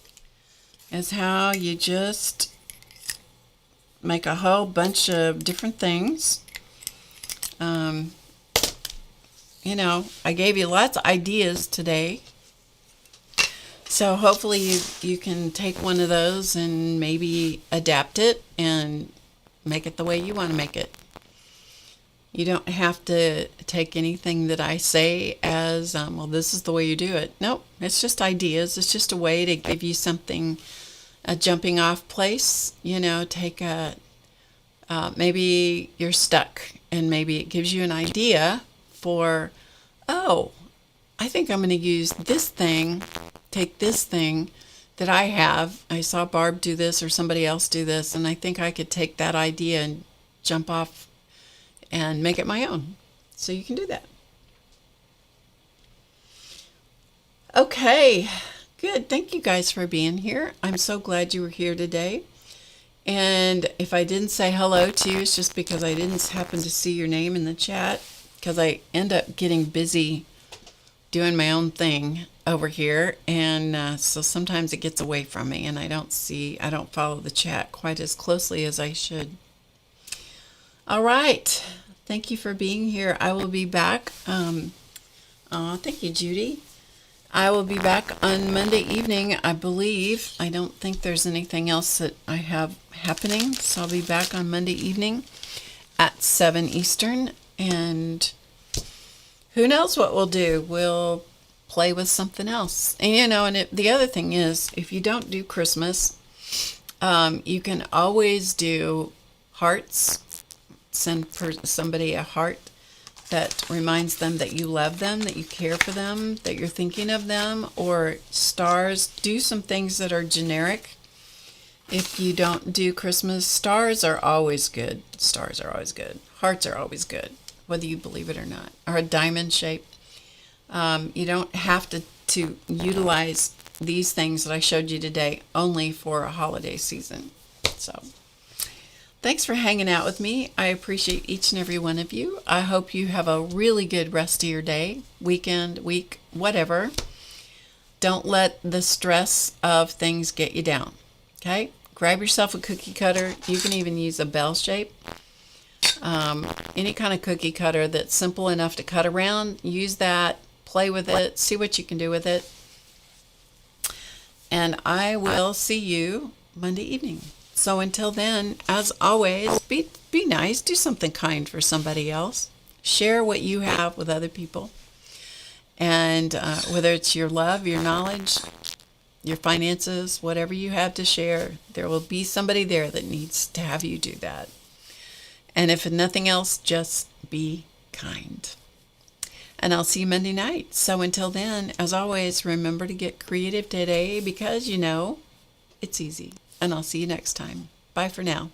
is how you just make a whole bunch of different things. You know, I gave you lots of ideas today. So hopefully you can take one of those and maybe adapt it and make it the way you want to make it. You don't have to take anything that I say as, well, this is the way you do it. Nope, it's just ideas. It's just a way to give you something, a jumping off place. You know, take a, maybe you're stuck and maybe it gives you an idea for, oh, I think I'm going to use this thing, take this thing that I have. I saw Barb do this or somebody else do this, and I think I could take that idea and jump off and make it my own. So you can do that. Okay, good. Thank you guys for being here. I'm so glad you were here today. And if I didn't say hello to you, it's just because I didn't happen to see your name in the chat, because I end up getting busy doing my own thing over here, and so sometimes it gets away from me and I don't follow the chat quite as closely as I should. All right, thank you for being here. I will be back. Thank you, Judy. I will be back on Monday evening, I believe. I don't think there's anything else that I have happening, so I'll be back on Monday evening at 7 Eastern, and who knows what we'll do. play with something else. And the other thing is, if you don't do Christmas, you can always do hearts. Send somebody a heart that reminds them that you love them, that you care for them, that you're thinking of them. Or stars. Do some things that are generic. If you don't do Christmas, stars are always good. Stars are always good. Hearts are always good, whether you believe it or not. Or a diamond shape. You don't have to utilize these things that I showed you today only for a holiday season. So, thanks for hanging out with me. I appreciate each and every one of you. I hope you have a really good rest of your day, weekend, week, whatever. Don't let the stress of things get you down. Okay? Grab yourself a cookie cutter. You can even use a bell shape. Any kind of cookie cutter that's simple enough to cut around. Use that. Play with it. See what you can do with it. And I will see you Monday evening. So until then, as always, be nice. Do something kind for somebody else. Share what you have with other people. And whether it's your love, your knowledge, your finances, whatever you have to share, there will be somebody there that needs to have you do that. And if nothing else, just be kind. And I'll see you Monday night. So until then, as always, remember to get creative today because it's easy. And I'll see you next time. Bye for now.